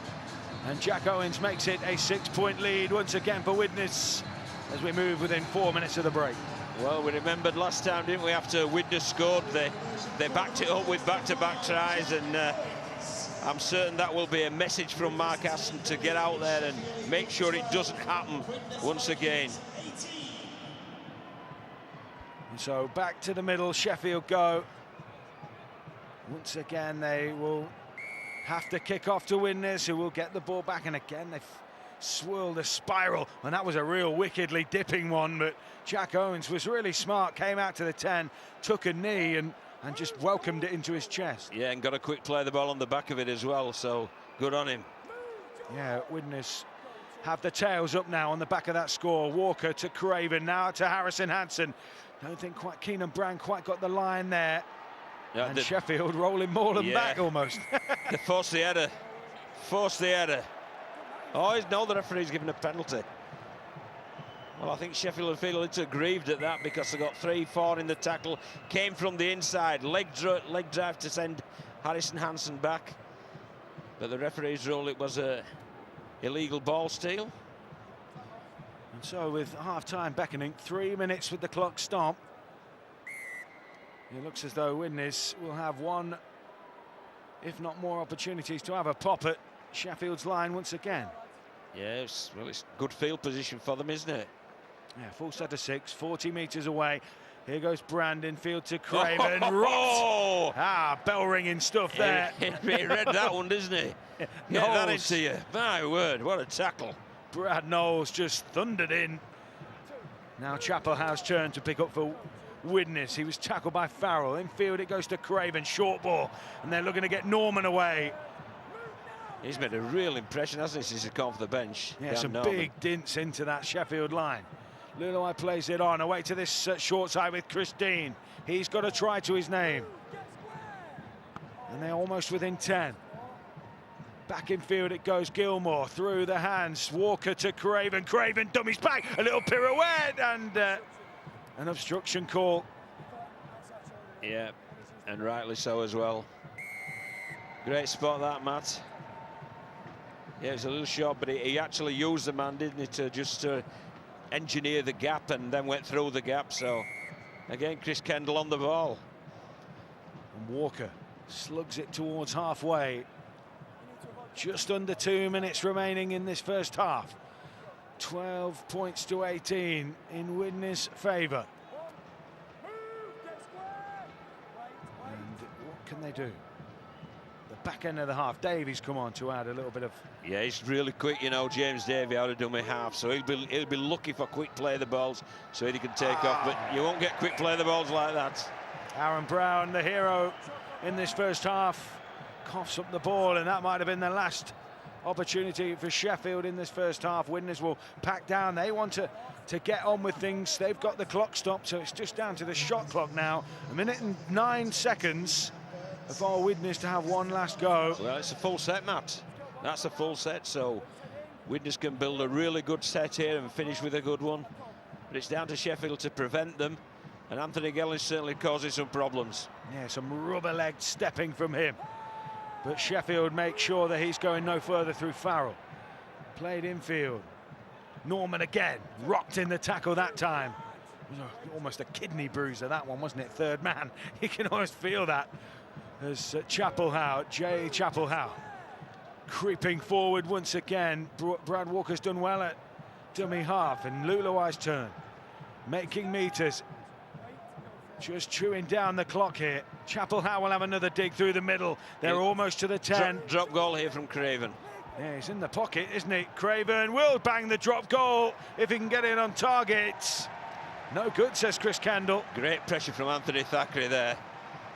And Jack Owens makes it a 6-point lead once again for Widnes as we move within 4 minutes of the break. Well, we remembered last time, didn't we, after Widnes scored, they backed it up with back-to-back tries, and I'm certain that will be a message from Mark Aston to get out there and make sure it doesn't happen once again. And so back to the middle, Sheffield go. Once again, they will have to kick off to Widnes, who will get the ball back, and again they've swirled a spiral, and that was a real wickedly dipping one, but Jack Owens was really smart, came out to the 10, took a knee and just welcomed it into his chest. Yeah, and got a quick play the ball on the back of it as well, so good on him. Yeah, Widnes have the tails up now on the back of that score. Walker to Craven, now to Harrison Hansen. Don't think quite Keenan Brown quite got the line there. Yeah, and Sheffield rolling more than back almost. They forced the header. Forced the header. Oh, no, the referee's given a penalty. Well, I think Sheffield will feel a little aggrieved at that because they got 3-4 in the tackle. Came from the inside, leg drive to send Harrison Hansen back. But the referee's rule, it was a illegal ball steal. And so with half-time beckoning, 3 minutes with the clock stop. It looks as though Widnes will have one, if not more, opportunities to have a pop at Sheffield's line once again. Yes, well, it's good field position for them, isn't it? Yeah, full set of 6, 40 metres away. Here goes Brandon, field to Craven. Oh! Bell-ringing stuff there. He read that one, doesn't he? Get that into you. My word, what a tackle. Brad Knowles just thundered in. Now Chapelhouse turn to pick up for Widnes. He was tackled by Farrell. Infield it goes to Craven, short ball, and they're looking to get Norman away. He's made a real impression, hasn't he, since he's come off the bench? Yeah, some big dints into that Sheffield line. Luluai plays it on, away to this short side with Christine. He's got a try to his name. And they're almost within 10. Back in field it goes, Gilmour through the hands. Walker to Craven. Craven dummies back, a little pirouette, and an obstruction call. Yeah, and rightly so as well. Great spot that, Matt. Yeah, it was a little short, but he actually used the man, didn't he, to just engineer the gap, and then went through the gap. So again, Chris Kendall on the ball. And Walker slugs it towards halfway. Just under 2 minutes remaining in this first half. 12 points to 18 in Widnes' favour. And what can they do? The back end of the half, Davies come on to add a little bit of... Yeah, he's really quick, you know, James Davey out of dummy half, so he'll be lucky for quick play the balls so he can take off, but you won't get quick play the balls like that. Aaron Brown, the hero in this first half, coughs up the ball, and that might have been the last opportunity for Sheffield in this first half. Widnes will pack down. They want to get on with things. They've got the clock stopped, so it's just down to the shot clock now. 1 minute and 9 seconds for Widnes to have one last go. Well, it's a full set, Matt. That's a full set, so Widnes can build a really good set here and finish with a good one. But it's down to Sheffield to prevent them, and Anthony Gellin certainly causing some problems. Yeah, some rubber-legged stepping from him. But Sheffield makes sure that he's going no further through Farrell. Played infield. Norman again, rocked in the tackle that time. It was almost a kidney bruiser, that one, wasn't it? Third man. You can almost feel that as Chapelhouse, Jay Chapelhouse, creeping forward once again. Brad Walker's done well at dummy half, and Luluai's turn. Making meters. Just chewing down the clock here. Chapel Howe will have another dig through the middle. They're almost to the 10. Drop goal here from Craven. Yeah, he's in the pocket, isn't he? Craven will bang the drop goal if he can get it on target. No good, says Chris Kendall. Great pressure from Anthony Thackeray there.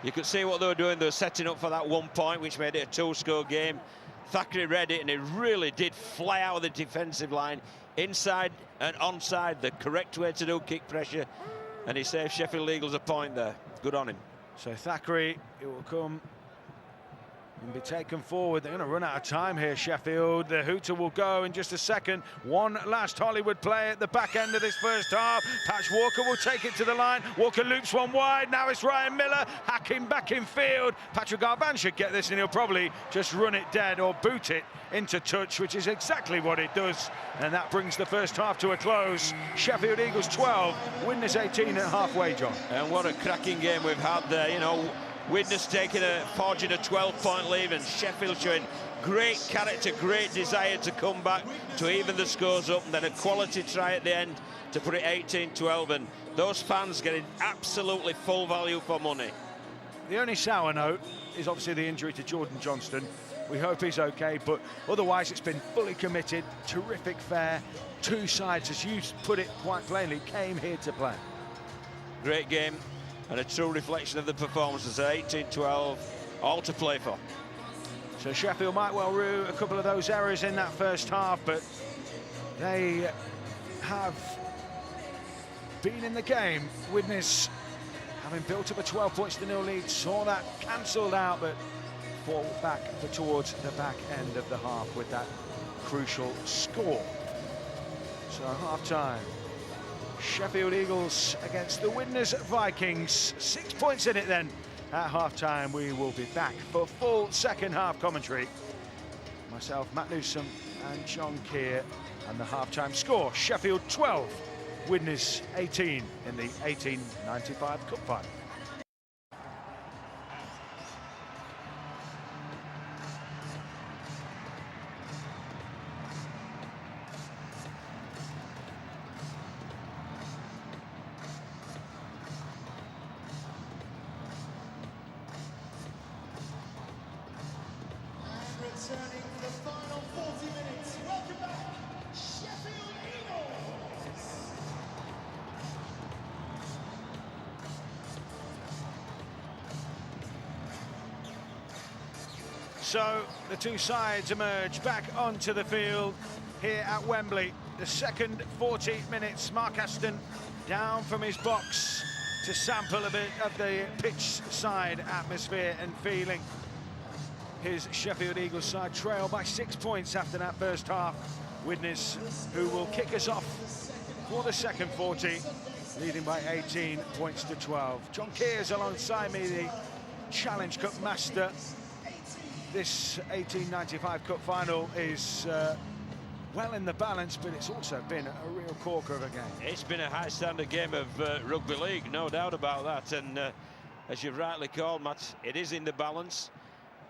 You could see what they were doing. They were setting up for that 1 point, which made it a 2-score game. Thackeray read it, and it really did fly out of the defensive line, inside and onside, the correct way to do kick pressure. And he saved Sheffield Eagles a point there. Good on him. So Thackeray, it will come and be taken forward. They're going to run out of time here, Sheffield. The hooter will go in just a second. One last Hollywood play at the back end of this first half. Patch Walker will take it to the line. Walker loops one wide. Now it's Ryan Miller hacking back in field. Patrick Garvan should get this, and he'll probably just run it dead or boot it into touch, which is exactly what it does. And that brings the first half to a close. Sheffield Eagles 12, Widnes 18 at halfway, John. And what a cracking game we've had there, you know. Widnes forging a 12-point lead, and Sheffield showing great character, great desire to come back to even the scores up, and then a quality try at the end to put it 18-12, and those fans getting absolutely full value for money. The only sour note is obviously the injury to Jordan Johnston. We hope he's okay, but otherwise it's been fully committed, terrific fare. Two sides, as you put it quite plainly, came here to play. Great game. And a true reflection of the performances. 18-12, all to play for. So Sheffield might well rue a couple of those errors in that first half, but they have been in the game. Widnes, having built up a 12 points to 0 lead, saw that cancelled out, but fall back towards the back end of the half with that crucial score. So half-time. Sheffield Eagles against the Widnes Vikings. 6 points in it then. At half-time, we will be back for full second half commentary. Myself, Matt Newsom and John Keir, and the half-time score. Sheffield 12, Widnes 18 in the 1895 Cup Final. Returning for the final 40 minutes. Welcome back, Sheffield Eagles. So the two sides emerge back onto the field here at Wembley. The second 40 minutes, Mark Aston down from his box to sample a bit of the pitch side atmosphere and feeling. His Sheffield Eagles side trail by 6 points after that first half. Widnes, who will kick us off for the second 40, leading by 18 points to 12. John Keir's alongside me, the Challenge Cup master. This 1895 Cup final is well in the balance, but it's also been a real corker of a game. It's been a high-standard game of rugby league, no doubt about that. And as you've rightly called, Matt, it is in the balance.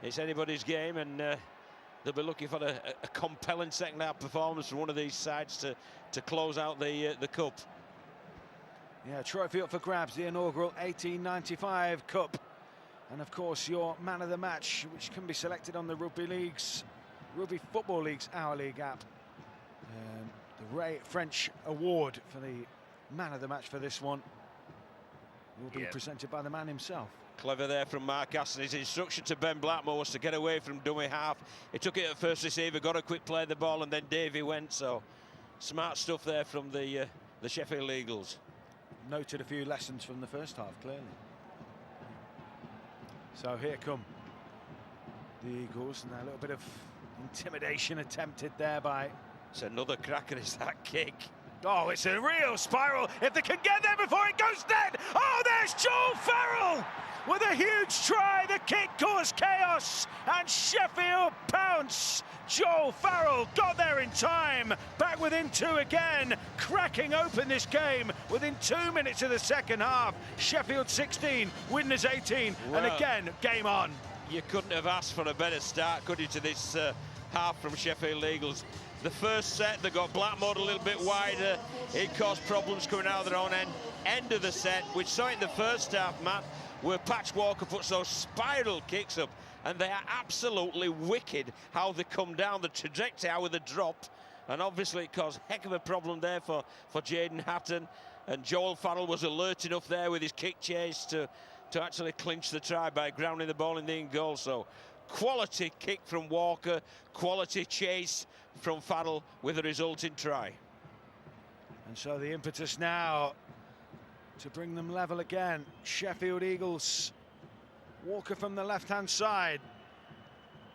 It's anybody's game, and they'll be looking for a compelling second-half performance from one of these sides to close out the cup. Yeah, trophy up for grabs, the inaugural 1895 Cup. And of course, your man of the match, which can be selected on the Rugby Football League's Our League app. The French award for the man of the match for this one will be presented by the man himself. Clever there from Mark Aston. His instruction to Ben Blackmore was to get away from dummy half. He took it at first receiver, got a quick play of the ball, and then Davey went. So smart stuff there from the Sheffield Eagles. Noted a few lessons from the first half, clearly. So here come the Eagles, and a little bit of intimidation attempted there by... It's another cracker, is that kick. Oh, it's a real spiral. If they can get there before it goes dead. Oh, there's Joel Farrell with a huge try. The kick caused chaos, and Sheffield pounce. Joel Farrell got there in time. Back within two again, cracking open this game within 2 minutes of the second half. Sheffield 16, Widnes 18, well, and again, game on. You couldn't have asked for a better start, could you, to this half from Sheffield Eagles. The first set, they got Blackmore a little bit wider. It caused problems coming out of their own end of the set. We saw it in the first half, Matt, where Patch Walker puts those spiral kicks up, and they are absolutely wicked how they come down the trajectory, how they drop. And obviously it caused a heck of a problem there for Jaden Hatton. And Joel Farrell was alert enough there with his kick chase to actually clinch the try by grounding the ball in the in goal. So quality kick from Walker, quality chase from Farrell with a resulting try. And so the impetus now to bring them level again. Sheffield Eagles. Walker from the left-hand side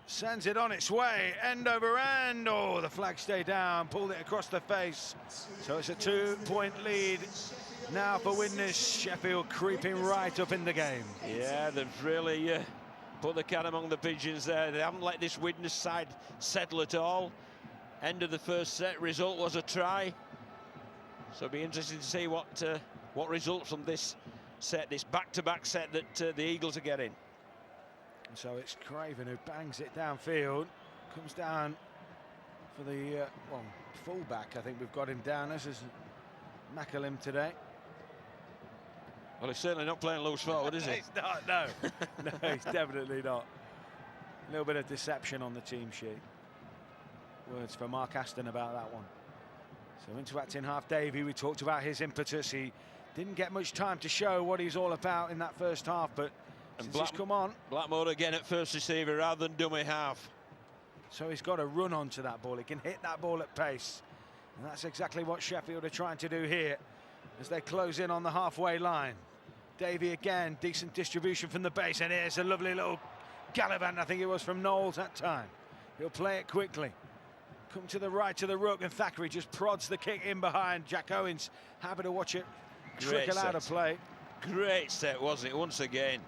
sends it on its way, end over end. Oh, the flag stayed down, pulled it across the face. So it's a 2-point lead now for Widnes. Sheffield creeping right up in the game. Yeah, they've really put the cat among the pigeons there. They haven't let this Widnes side settle at all. End of the first set, result was a try. So it'll be interesting to see what results from this set, this back-to-back set that the Eagles are getting. And so it's Craven who bangs it downfield, comes down for the full-back. I think we've got him down as is Macallim today. Well, he's certainly not playing loose forward, is he? He's not, no. No, he's definitely not. A little bit of deception on the team sheet. Words for Mark Aston about that one. So interacting half Davey, we talked about his impetus. He didn't get much time to show what he's all about in that first half, but since he's come on. Blackmore again at first receiver rather than dummy half. So he's got to run onto that ball. He can hit that ball at pace. And that's exactly what Sheffield are trying to do here as they close in on the halfway line. Davey again, decent distribution from the base, and here's a lovely little gallivant, I think it was from Knowles that time. He'll play it quickly. Come to the right to the rook, and Thackeray just prods the kick in behind. Jack Owens happy to watch it trickle out of play. Great set, wasn't it, once again.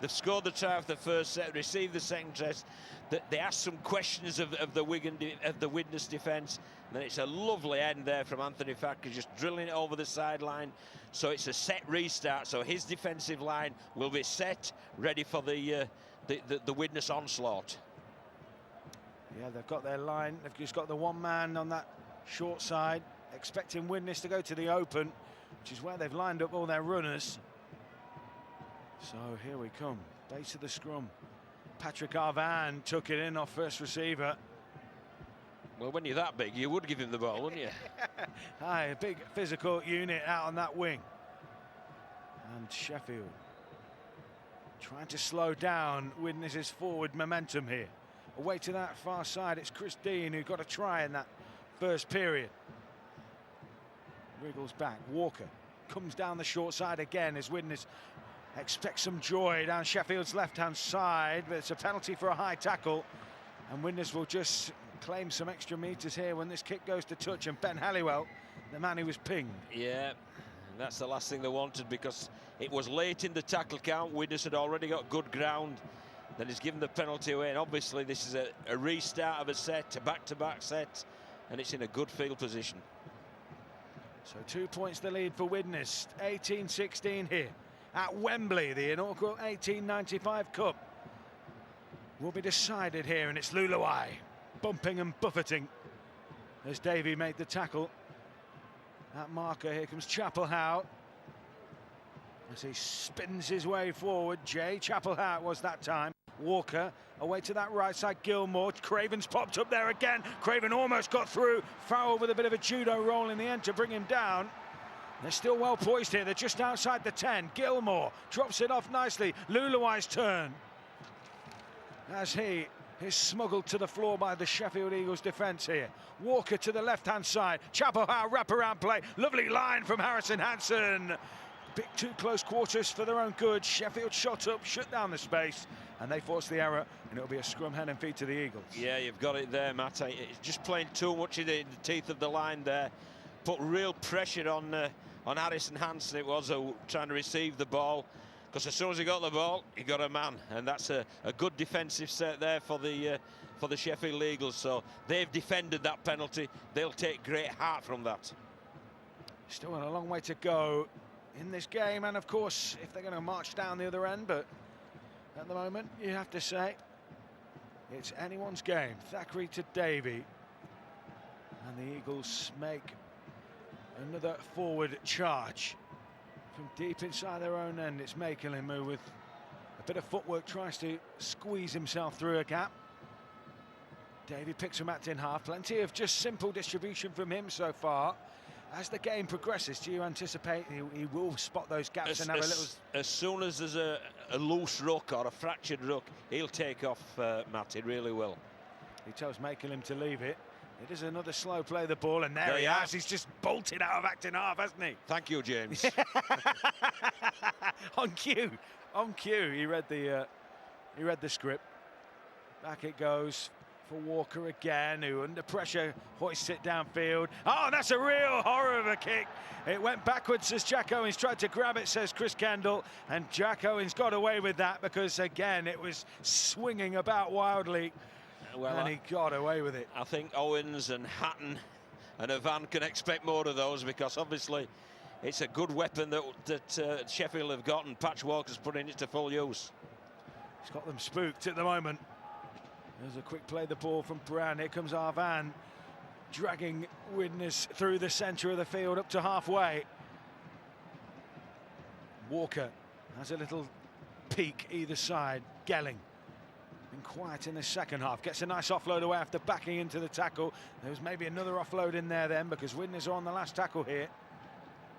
They've scored the try of the first set, received the second set. They asked some questions of the Widnes defence. And then it's a lovely end there from Anthony Thacker, just drilling it over the sideline. So it's a set restart. So his defensive line will be set, ready for the Widnes onslaught. Yeah, they've got their line. They've just got the one man on that short side, expecting Widnes to go to the open, which is where they've lined up all their runners. So here we come, base of the scrum. Patrick Arvan took it in off first receiver. Well, when you're that big, you would give him the ball, wouldn't you? Aye, a big physical unit out on that wing. And Sheffield trying to slow down Widnes' forward momentum here. Away to that far side, it's Chris Dean who got a try in that first period. Wriggles back, Walker comes down the short side again as Widnes expects some joy down Sheffield's left-hand side, but it's a penalty for a high tackle, and Widnes will just claim some extra meters here when this kick goes to touch, and Ben Halliwell, the man who was pinged. Yeah, that's the last thing they wanted, because it was late in the tackle count. Widnes had already got good ground. Then he's given the penalty away, and obviously this is a restart of a set, a back-to-back set, and it's in a good field position. So 2 points the lead for Widnes, 18-16 here at Wembley. The inaugural 1895 Cup will be decided here, and it's Luluai bumping and buffeting as Davey made the tackle. That marker, here comes Chapelhow as he spins his way forward. Jay Chapelhow was that time. Walker away to that right side, Gilmore. Craven's popped up there again. Craven almost got through. Farrell with a bit of a judo roll in the end to bring him down. They're still well poised here. They're just outside the 10. Gilmore drops it off nicely. Luluai's turn as he is smuggled to the floor by the Sheffield Eagles defence here. Walker to the left-hand side. Chapelhow wraparound play. Lovely line from Harrison Hansen. Bit too close quarters for their own good. Sheffield shot up, shut down the space, and they force the error, and it'll be a scrum head and feet to the Eagles. Yeah, you've got it there, Matt. It's just playing too much in the teeth of the line there. Put real pressure on Harrison Hansen. It was trying to receive the ball, because as soon as he got the ball, he got a man, and that's a good defensive set there for the Sheffield Eagles. So they've defended that penalty. They'll take great heart from that. Still got a long way to go in this game, and of course if they're going to march down the other end, but at the moment you have to say It's anyone's game. Thackeray to Davey. And the Eagles make another forward charge from deep inside their own end. It's Makelin who, with a bit of footwork, tries to squeeze himself through a gap. Davey picks him out in half. Plenty of just simple distribution from him so far. As the game progresses, do you anticipate he will spot those gaps and have a little... As soon as there's a loose ruck or a fractured ruck, he'll take off Matt, he really will. He tells Makelin to leave it. It is another slow play the ball, and there he has. He's just bolted out of acting half, hasn't he? Thank you, James. On cue. He read the script. Back it goes for Walker again, who under pressure hoists it downfield. Oh, that's a real horror of a kick. It went backwards as Jack Owens tried to grab it, says Chris Kendall, and Jack Owens got away with that because, again, it was swinging about wildly. Well, and he got away with it. I think Owens and Hatton and Evan can expect more of those, because obviously it's a good weapon that Sheffield have got, and Patch Walker's putting it to full use. He's got them spooked at the moment. There's a quick play the ball from Brown. Here comes Arvan, dragging Widnes through the centre of the field up to halfway. Walker has a little peek either side. Gelling been quiet in the second half, gets a nice offload away after backing into the tackle. There was maybe another offload in there then, because Widnes are on the last tackle here.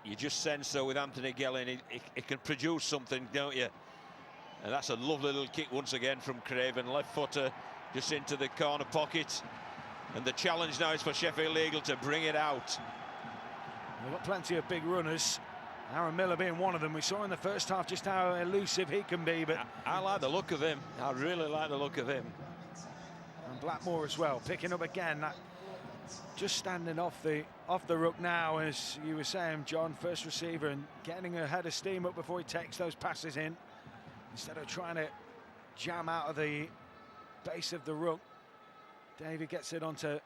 You just sense, though, with Anthony Gelling, he can produce something, don't you? And that's a lovely little kick once again from Craven, left footer just into the corner pocket. And the challenge now is for Sheffield Eagle to bring it out. They've got plenty of big runners, Aaron Miller being one of them. We saw in the first half just how elusive he can be, but I like the look of him. I really like the look of him. And Blackmore as well, picking up again. That just standing off the ruck now, as you were saying, John, first receiver, and getting a head of steam up before he takes those passes in, instead of trying to jam out of the base of the ruck. Davey gets it onto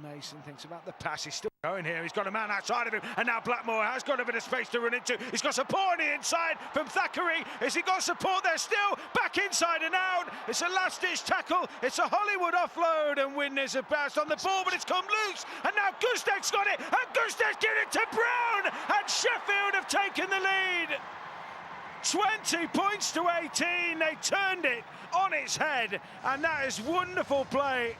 Mason, thinks about the pass. He's still going here. He's got a man outside of him, and now Blackmore has got a bit of space to run into. He's got support on the inside from Thackeray. Has he got support there still? Back inside and out. It's a last-ditch tackle. It's a Hollywood offload, and Widnes have bounced on the ball, but it's come loose. And now Gustek's got it, and Gustek's giving it to Brown, and Sheffield have taken the lead. 20 points to 18. They turned it on its head, and that is wonderful play.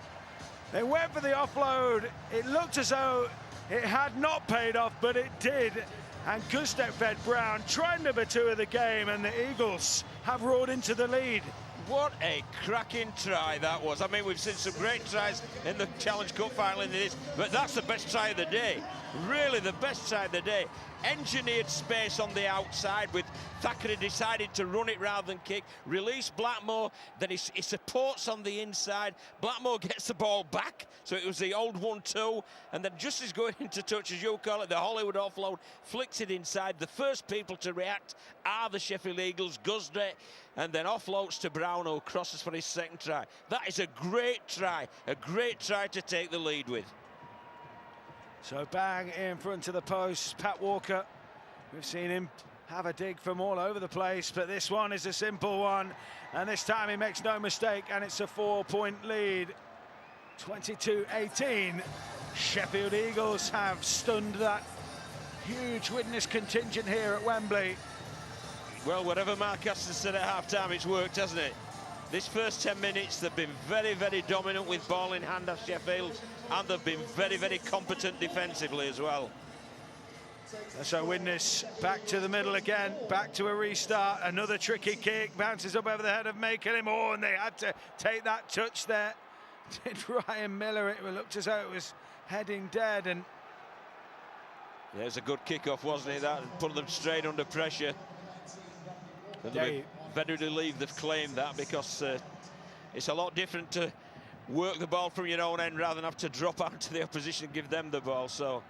They went for the offload. It looked as though it had not paid off, but it did. And Gustek fed Brown, try number 2 of the game, and the Eagles have roared into the lead. What a cracking try that was. I mean, we've seen some great tries in the Challenge Cup final in this, but that's the best try of the day. Really the best try of the day. Engineered space on the outside, with Thackeray decided to run it rather than kick. Release Blackmore, then he supports on the inside. Blackmore gets the ball back, so it was the old 1-2, and then just as going into touch, as you call it, the Hollywood offload, flicks it inside. The first people to react are the Sheffield Eagles, Gustek, and then offloads to Brown, who crosses for his second try. That is a great try to take the lead with. So bang in front of the post, Pat Walker. We've seen him have a dig from all over the place, but this one is a simple one, and this time he makes no mistake, and it's a 4-point lead. 22-18. Sheffield Eagles have stunned that huge Widnes contingent here at Wembley. Well, whatever Mark Aston said at half-time, it's worked, hasn't it? This first 10 minutes, they've been very, very dominant with ball in hand at Sheffield, and they've been very, very competent defensively as well. So Widnes back to the middle again, back to a restart. Another tricky kick, bounces up over the head of Makelin. Oh, and they had to take that touch there. Did Ryan Miller. It looked as though it was heading dead. And yeah, it was a good kick-off, wasn't it? That put them straight under pressure. They're very relieved they've claimed that, because it's a lot different to work the ball from your own end rather than have to drop out to the opposition and give them the ball. So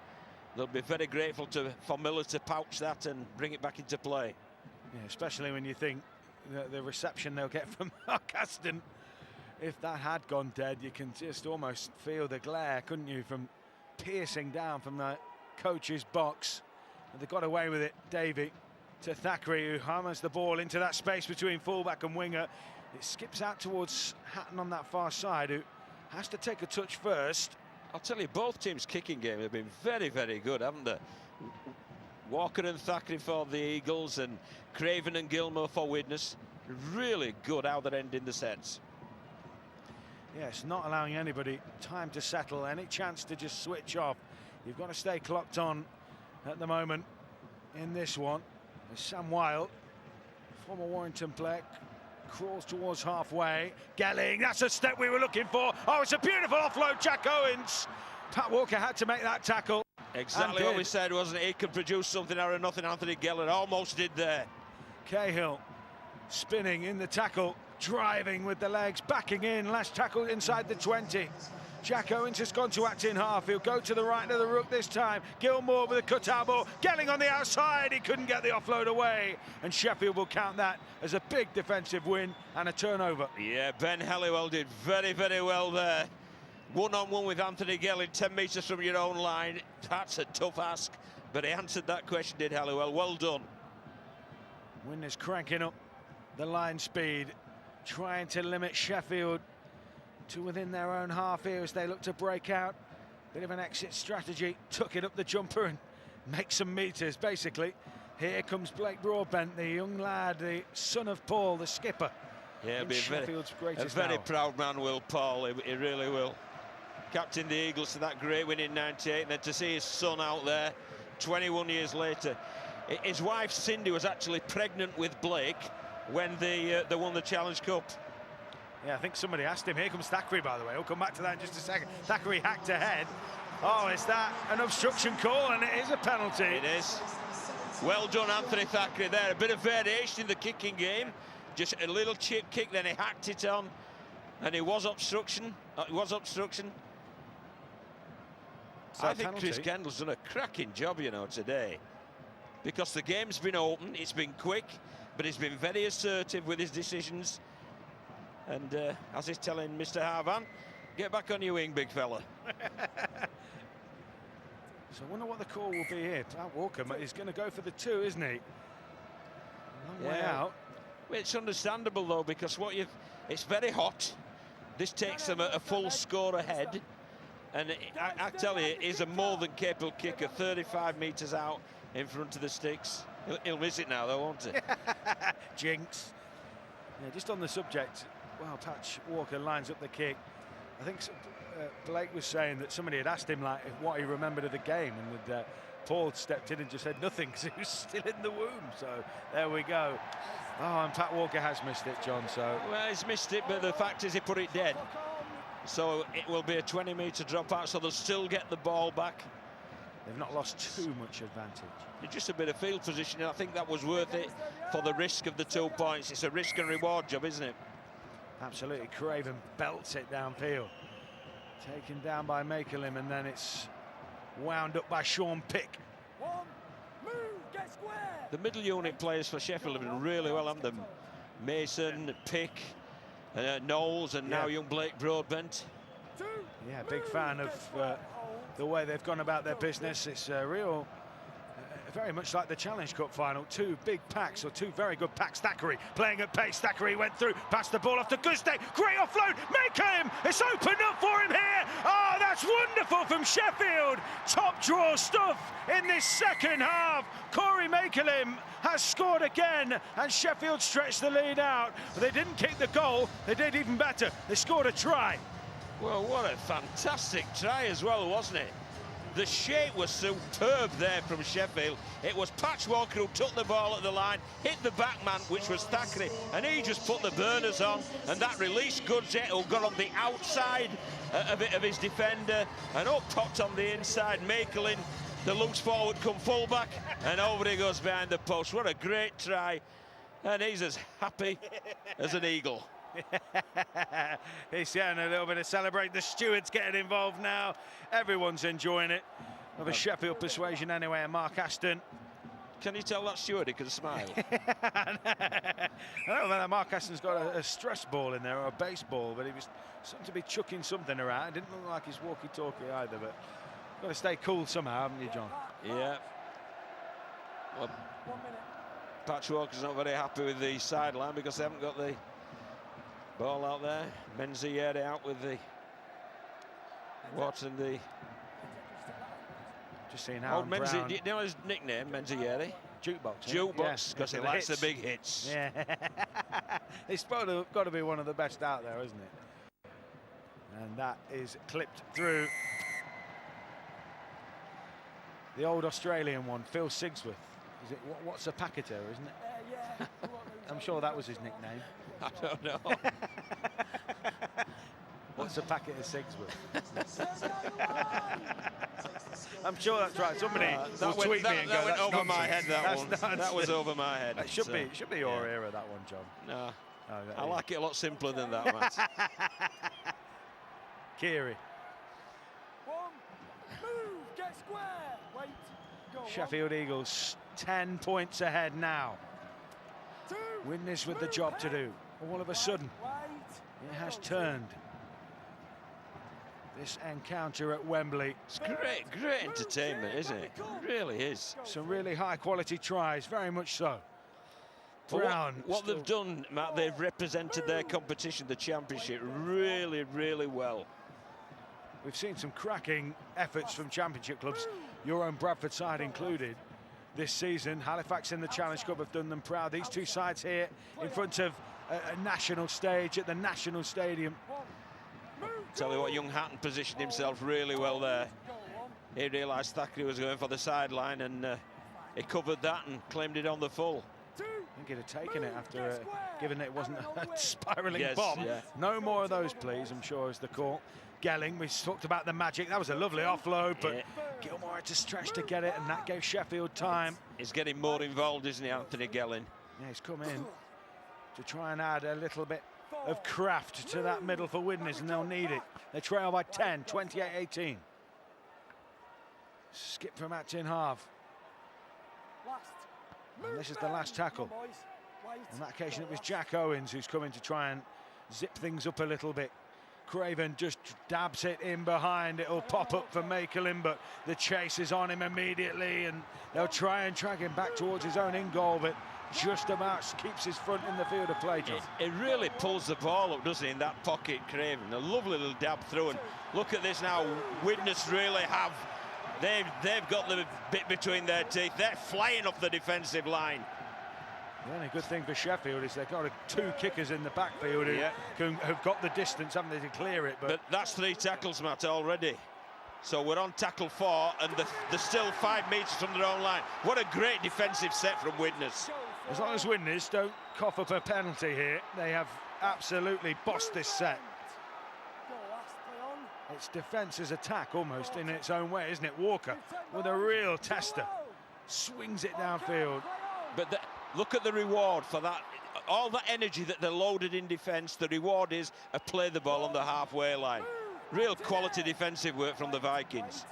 they'll be very grateful for Miller to pouch that and bring it back into play. Yeah, especially when you think the reception they'll get from Mark Aston. If that had gone dead, you can just almost feel the glare, couldn't you, from piercing down from the coach's box. And they got away with it. Davey to Thackeray, who hammers the ball into that space between fullback and winger. It skips out towards Hatton on that far side, who has to take a touch first. I'll tell you, both teams' kicking game have been very, very good, haven't they? Walker and Thackeray for the Eagles and Craven and Gilmour for Widnes. Really good how they're ending the sets. Yes, not allowing anybody time to settle, any chance to just switch off. You've got to stay clocked on at the moment in this one. There's Sam Wilde, former Warrington player, crawls towards halfway. Gelling, that's a step we were looking for. Oh, it's a beautiful offload, Jack Owens. Pat Walker had to make that tackle. Exactly what we said, wasn't it? He could produce something out of nothing. Anthony Gelling almost did there. Cahill spinning in the tackle, driving with the legs, backing in, last tackle inside the 20. Jack Owens has gone to act in half. He'll go to the right of the ruck this time. Gilmour with a cut-out ball. Gelling on the outside. He couldn't get the offload away. And Sheffield will count that as a big defensive win and a turnover. Yeah, Ben Helliwell did very, very well there. One-on-one with Anthony Gelling, 10 metres from your own line. That's a tough ask, but he answered that question, did Helliwell. Well done. Widnes cranking up the line speed, trying to limit Sheffield to within their own half here as they look to break out. Bit of an exit strategy, took it up the jumper and make some meters, basically. Here comes Blake Broadbent, the young lad, the son of Paul, the skipper. Yeah, be Sheffield's greatest a very hour. proud man, will Paul, he really will. Captained the Eagles to that great win in '98, and then to see his son out there 21 years later. His wife Cindy was actually pregnant with Blake when they won the Challenge Cup. Yeah, I think somebody asked him. Here comes Thackeray, by the way. We'll come back to that in just a second. Thackeray hacked ahead. Oh, is that an obstruction call? And it is a penalty. It is. Well done, Anthony Thackeray there. A bit of variation in the kicking game. Just a little chip kick, then he hacked it on. And it was obstruction. So I think penalty. Chris Kendall's done a cracking job, you know, today. Because the game's been open, it's been quick, but he's been very assertive with his decisions. And as he's telling Mr. Harvan, get back on your wing, big fella. So I wonder what the call will be here. Pat Walker is going to go for the 2, isn't he? Long way out. Well, it's understandable, though, because it's very hot. This takes them a full score ahead. And I tell you, he's a more than capable kicker, 35 metres out in front of the sticks. He'll miss it now, though, won't he? Jinx. Yeah, just on the subject, well, Pat Walker lines up the kick. I think Blake was saying that somebody had asked him like what he remembered of the game, and Paul stepped in and just said nothing because he was still in the womb. So there we go. Oh, and Pat Walker has missed it, John. So well, he's missed it, but the fact is he put it dead. So it will be a 20-metre dropout, so they'll still get the ball back. They've not lost too much advantage. Just a bit of field positioning. I think that was worth it for the risk of the 2 points. It's a risk and reward job, isn't it? Absolutely. Craven belts it downfield. Taken down by Makelim, and then it's wound up by Sean Pick. One, move, get square. The middle unit players for Sheffield have been really well, haven't they? Mason, Pick, Knowles, and now young Blake Broadbent. Yeah, big fan of the way they've gone about their business. It's real, very much like the Challenge Cup final. 2 big packs, or 2 very good packs. Thackeray playing at pace. Thackeray went through, passed the ball off to Guste. Great offload, make him! It's opened up for him here. Oh, that's wonderful from Sheffield. Top draw stuff in this second half. Corey Makelim has scored again, and Sheffield stretched the lead out. But they didn't kick the goal. They did even better. They scored a try. Well, what a fantastic try as well, wasn't it? The shape was superb there from Sheffield. It was Patch Walker who took the ball at the line, hit the back man, which was Thackeray, and he just put the burners on, and that released Goodjet, who got on the outside of his defender, and up popped on the inside. Makelin, the loose forward, come fullback, and over he goes behind the post. What a great try, and he's as happy as an eagle. He's getting a little bit of celebrate. The stewards getting involved now. Everyone's enjoying it. Of a Sheffield persuasion anyway, and Mark Aston. Can you tell that steward he can smile? I don't know whether Mark Aston's got a stress ball in there or a baseball, but he was something to be chucking something around. It didn't look like his walkie-talkie either, but got to stay cool somehow, haven't you, John? Yeah. Well, 1 minute. Patch Walker's not very happy with the sideline because they haven't got the Ball out there. Menziere out with the Watson. The just seeing how old Menziere. Do you know his nickname, Menziere? Jukebox. Jukebox, because he likes the big hits. Yeah. It's got to be one of the best out there, isn't it? And that is clipped through. The old Australian one, Phil Sigsworth. Is it what's a packeter, isn't it? Yeah. I'm sure that was his nickname. I don't know. What's a packet of Sigsworth? I'm sure that's right. Somebody will tweet me and go, that went "That's over my head. nonsense." That was over my head. It should be your era, that one, John. No, Oh, I like it a lot simpler than that, Matt. Kiri. One, move, get square. Wait, go. Sheffield Eagles 10 points ahead now. Two, Widnes with the move, job to head. do. All of a sudden, Wait. it has Go, turned. This encounter at Wembley. It's great entertainment, isn't it? It really is. Some really high quality tries, very much so. But Brown. what they've done, Matt, they've represented their competition, the championship, really, really well. We've seen some cracking efforts from championship clubs, your own Bradford side included, this season. Halifax in the Challenge Cup have done them proud. These two sides here in front of a national stage at the National Stadium. Tell you what, young Hatton positioned himself really well there. He realised Thackeray was going for the sideline, and he covered that and claimed it on the full. I think he'd have taken it after, given it wasn't a spiralling Yes, bomb. yeah. No more of those, please, I'm sure, is the call. Gelling, we talked about the magic. That was a lovely offload, but Yeah. Gilmore had to stretch to get it, and that gave Sheffield time. He's getting more involved, isn't he, Anthony Gelling? Yeah, he's come in to try and add a little bit of craft to that middle for Widnes, and they'll need it. They trail by 10, 28-18. Skip from Atkin half. And this is the last tackle. On that occasion, it was Jack Owens who's coming to try and zip things up a little bit. Craven just dabs it in behind. It'll pop up for Makelin, but the chase is on him immediately, and they'll try and drag him back towards his own in goal, but just about keeps his front in the field of play, John. It really pulls the ball up, doesn't it, in that pocket, Craven. A lovely little dab through, and look at this now. Widnes really have. They've got the bit between their teeth. They're flying off the defensive line. The only good thing for Sheffield is they've got two kickers in the backfield who have got the distance, haven't they, to clear it. But that's 3 tackles, Matt, already. So we're on tackle 4, and they're still 5 metres from their own line. What a great defensive set from Widnes. As long as Widnes don't cough up a penalty here, they have absolutely bossed this set. It's defence as attack almost in its own way, isn't it? Walker with a real tester. Swings it downfield. But look at the reward for that. All that energy that they're loaded in defence, the reward is a play the ball on the halfway line. Real quality defensive work from the Vikings.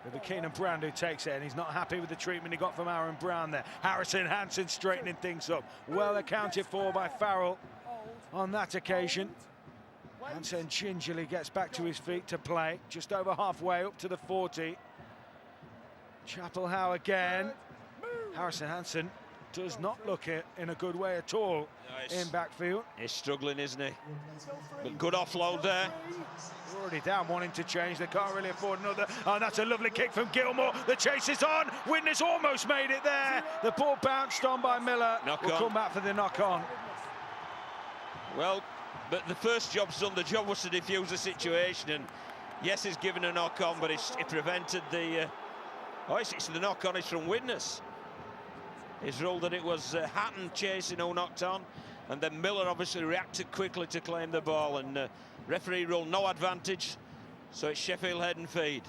With Keenan Brown who takes it, and he's not happy with the treatment he got from Aaron Brown there. Harrison Hansen straightening things up. Well accounted for by Farrell on that occasion. Hansen gingerly gets back to his feet to play, just over halfway up to the 40. Chapel-Howe again. Harrison Hansen does not look it in a good way at all in backfield. He's struggling, isn't he? But good offload there. They're already down, wanting to change. They can't really afford another. Oh, that's a lovely kick from Gilmore. The chase is on. Widnes almost made it there. The ball bounced on by Miller. We'll come back for the knock-on. Well, but the first job's done. The job was to defuse the situation, and yes, he's given a knock-on, but it prevented the... it's the knock-on is from Widnes. He's ruled that it was Hatton chasing who knocked on, and then Miller obviously reacted quickly to claim the ball, and referee ruled no advantage, so it's Sheffield head and feed.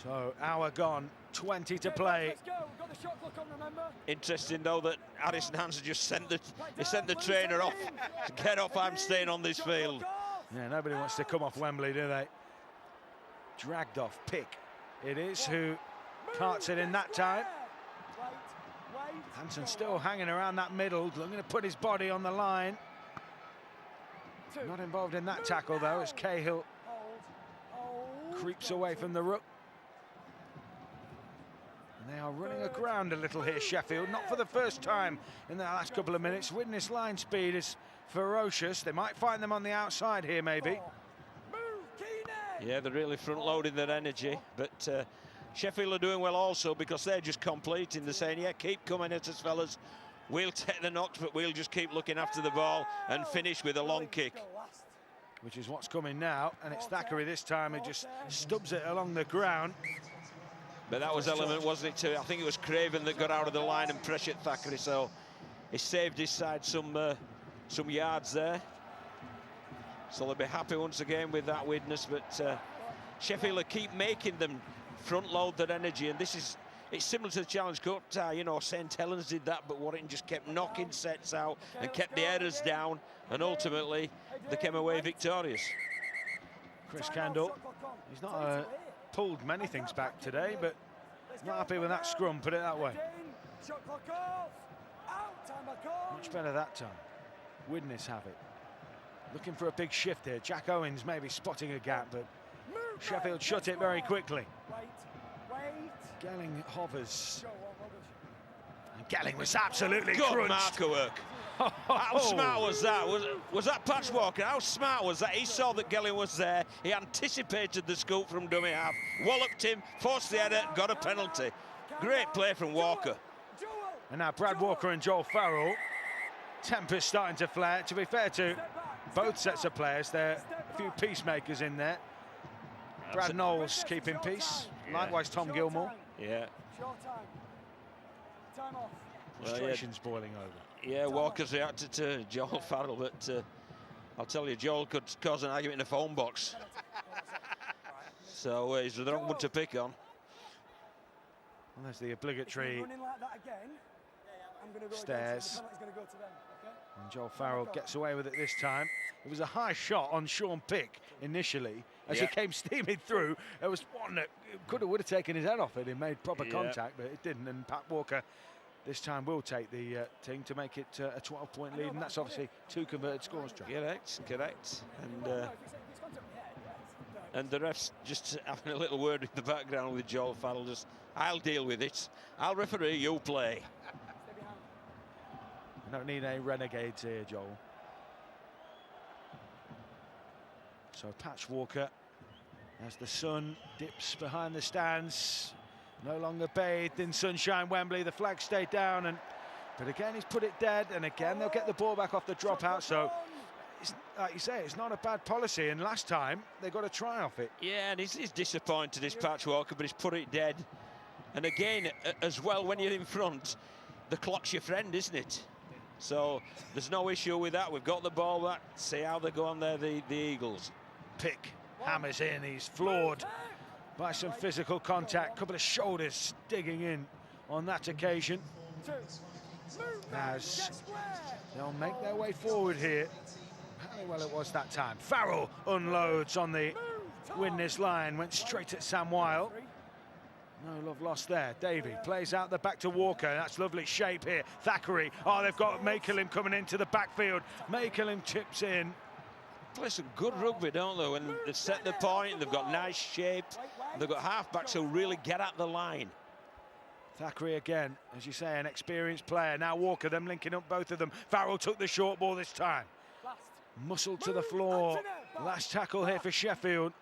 So hour gone, 20 to play. Interesting though that Harrison Hansen just sent the trainer off to get off. I'm staying on this field. Yeah, nobody wants to come off Wembley, do they? Dragged off, Pick. It is who carts it in that time. Hansen still hanging around that middle, looking to put his body on the line. Not involved in that tackle though, as Cahill creeps away from the ruck. And they are running aground a little here, Sheffield. Not for the first time in the last couple of minutes. Widnes line speed is ferocious. They might find them on the outside here, maybe. Yeah, they're really front-loading their energy, but Sheffield are doing well also because they're just completing. They're saying, yeah, keep coming at us, fellas. We'll take the knocks, but we'll just keep looking after the ball and finish with a long kick. Which is what's coming now, and it's Thackeray this time who just stubs it along the ground. But that was element, wasn't it, too? I think it was Craven that got out of the line and pressured Thackeray, so he saved his side some yards there. So they'll be happy once again with that Widnes, but Sheffield will keep making them front-load their energy, and it's similar to the Challenge Cup. You know, St Helens did that, but Warrington just kept knocking sets out and kept the errors down, and ultimately they came away victorious. Chris Kendall, he's not pulled many things back today, but not happy with that scrum, put it that way. Much better that time. Widnes have it. Looking for a big shift here. Jack Owens maybe spotting a gap, but Sheffield shut it very quickly. Gelling hovers. And Gelling was absolutely good crunched. marker work. How smart was that? Was that Patchwalker? How smart was that? He saw that Gelling was there. He anticipated the scoop from dummy half, walloped him, forced the header, got a penalty. Great play from Walker. And now Brad Walker and Joel Farrell. Temper's starting to flare. To be fair to both sets of players, there are a few peacemakers in there. Brad Knowles keeping peace. Yeah. Likewise, Tom Gilmore. Yeah. Frustration's boiling over. Yeah, Walker's reacted to Joel Farrell, but I'll tell you, Joel could cause an argument in the phone box. So he's the wrong one to pick on. And there's the obligatory stairs. And Joel Farrell gets away with it this time. It was a high shot on Sean Pick initially as he came steaming through. There was one that would have taken his head off it. He made proper contact, but it didn't. And Pat Walker this time will take the thing to make it a 12-point lead, and that's obviously 2 converted scores. Correct. And the refs just having a little word in the background with Joel Farrell. Just, I'll deal with it. I'll referee, you play. We don't need any renegades here, Joel. So Patch Walker, as the sun dips behind the stands, no longer bathed in sunshine. Wembley, the flag stayed down, but again he's put it dead, and again they'll get the ball back off the dropout. So it's, like you say, it's not a bad policy, and last time they got a try off it. Yeah, and he's disappointed, this Patch Walker, but he's put it dead. And again, as well, when you're in front, the clock's your friend, isn't it? So there's no issue with that. We've got the ball back. See how they go on there, the Eagles. Pick hammers in. He's floored by some physical contact. Couple of shoulders digging in on that occasion. As they'll make their way forward here. How well it was that time. Farrell unloads on the Widnes line. Went straight at Sam Weil. No love lost there. Davey plays out the back to Walker. That's lovely shape here. Thackeray. Oh, they've got Makelim coming into the backfield. Makelim chips in. Play some good rugby, don't they? When they've set the point, they've got nice shape. They've got half-backs who really get at the line. Thackeray again, as you say, an experienced player. Now Walker, them linking up both of them. Farrell took the short ball this time. Muscled to the floor. Last tackle here for Sheffield.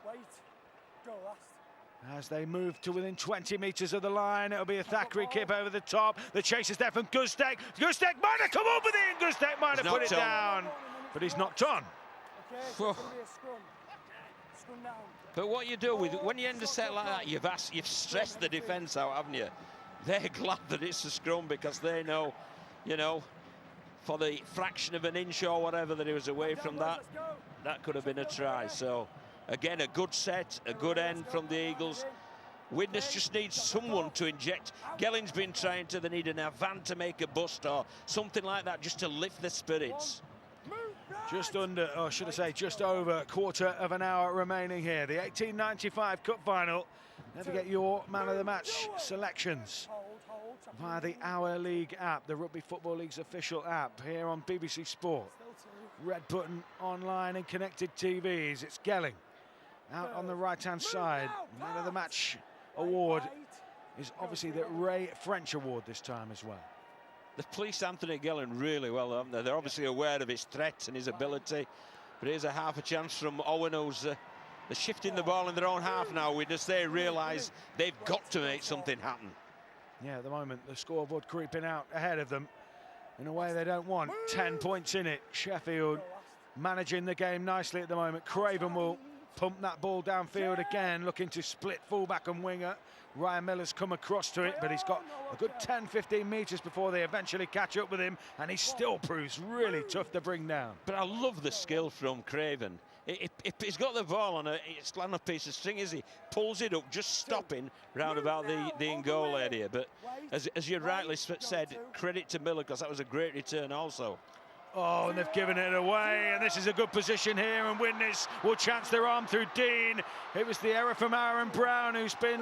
As they move to within 20 metres of the line, it'll be a Thackeray kip over the top. The chase is there from Gustek. Gustek might have come up with it, and Gustek might have put it down. But he's knocked on. But what you do with when you end a set like that, you've stressed the defence out, haven't you? They're glad that it's a scrum because they know, you know, for the fraction of an inch or whatever that he was away from that could have been a try. So again, a good set, a good end from the Eagles. Widnes just needs someone to inject. Gelling's been trying to. They need an Avant to make a bust or something like that just to lift the spirits. Just under, or should I say, just over a quarter of an hour remaining here. The 1895 Cup Final. Never get your man of the match selections via the Our League app, the Rugby Football League's official app, here on BBC Sport. Red button online and connected TVs. It's Gelling out on the right-hand side. Man of the match award is obviously the Ray French Award this time as well. They've policed Anthony Gillen really well, haven't they? They're obviously aware of his threat and his ability. But here's a half a chance from Owen, who's they're shifting the ball in their own half now. Widnes, they realise they've got to make something happen. Yeah, at the moment, the scoreboard creeping out ahead of them in a way they don't want. 10 points in it. Sheffield managing the game nicely at the moment. Craven will pump that ball downfield again, looking to split fullback and winger. Ryan Miller's come across to it, but he's got a good 10-15 metres before they eventually catch up with him, and he still proves really tough to bring down. But I love the skill from Craven. He's got the ball on it's on a piece of string as he pulls it up, just stopping round about the in-goal area. But as you rightly said, credit to Miller, because that was a great return also. Oh, and they've given it away, and this is a good position here, and Widnes will chance their arm through Dean. It was the error from Aaron Brown, who's been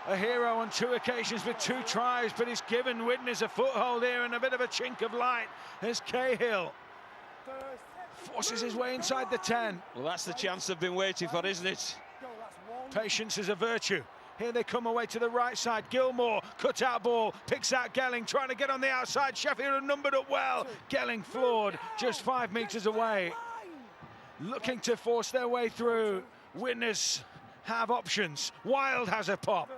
a hero on 2 occasions with 2 tries, but he's given Widnes a foothold here and a bit of a chink of light as Cahill forces his way inside the 10. Well, that's the chance they've been waiting for, isn't it? Patience is a virtue. Here they come away to the right side. Gilmore, cut out ball, picks out Gelling, trying to get on the outside. Sheffield have numbered up well. Gelling floored, just 5 metres away. Looking to force their way through. Widnes have options. Wild has a pop.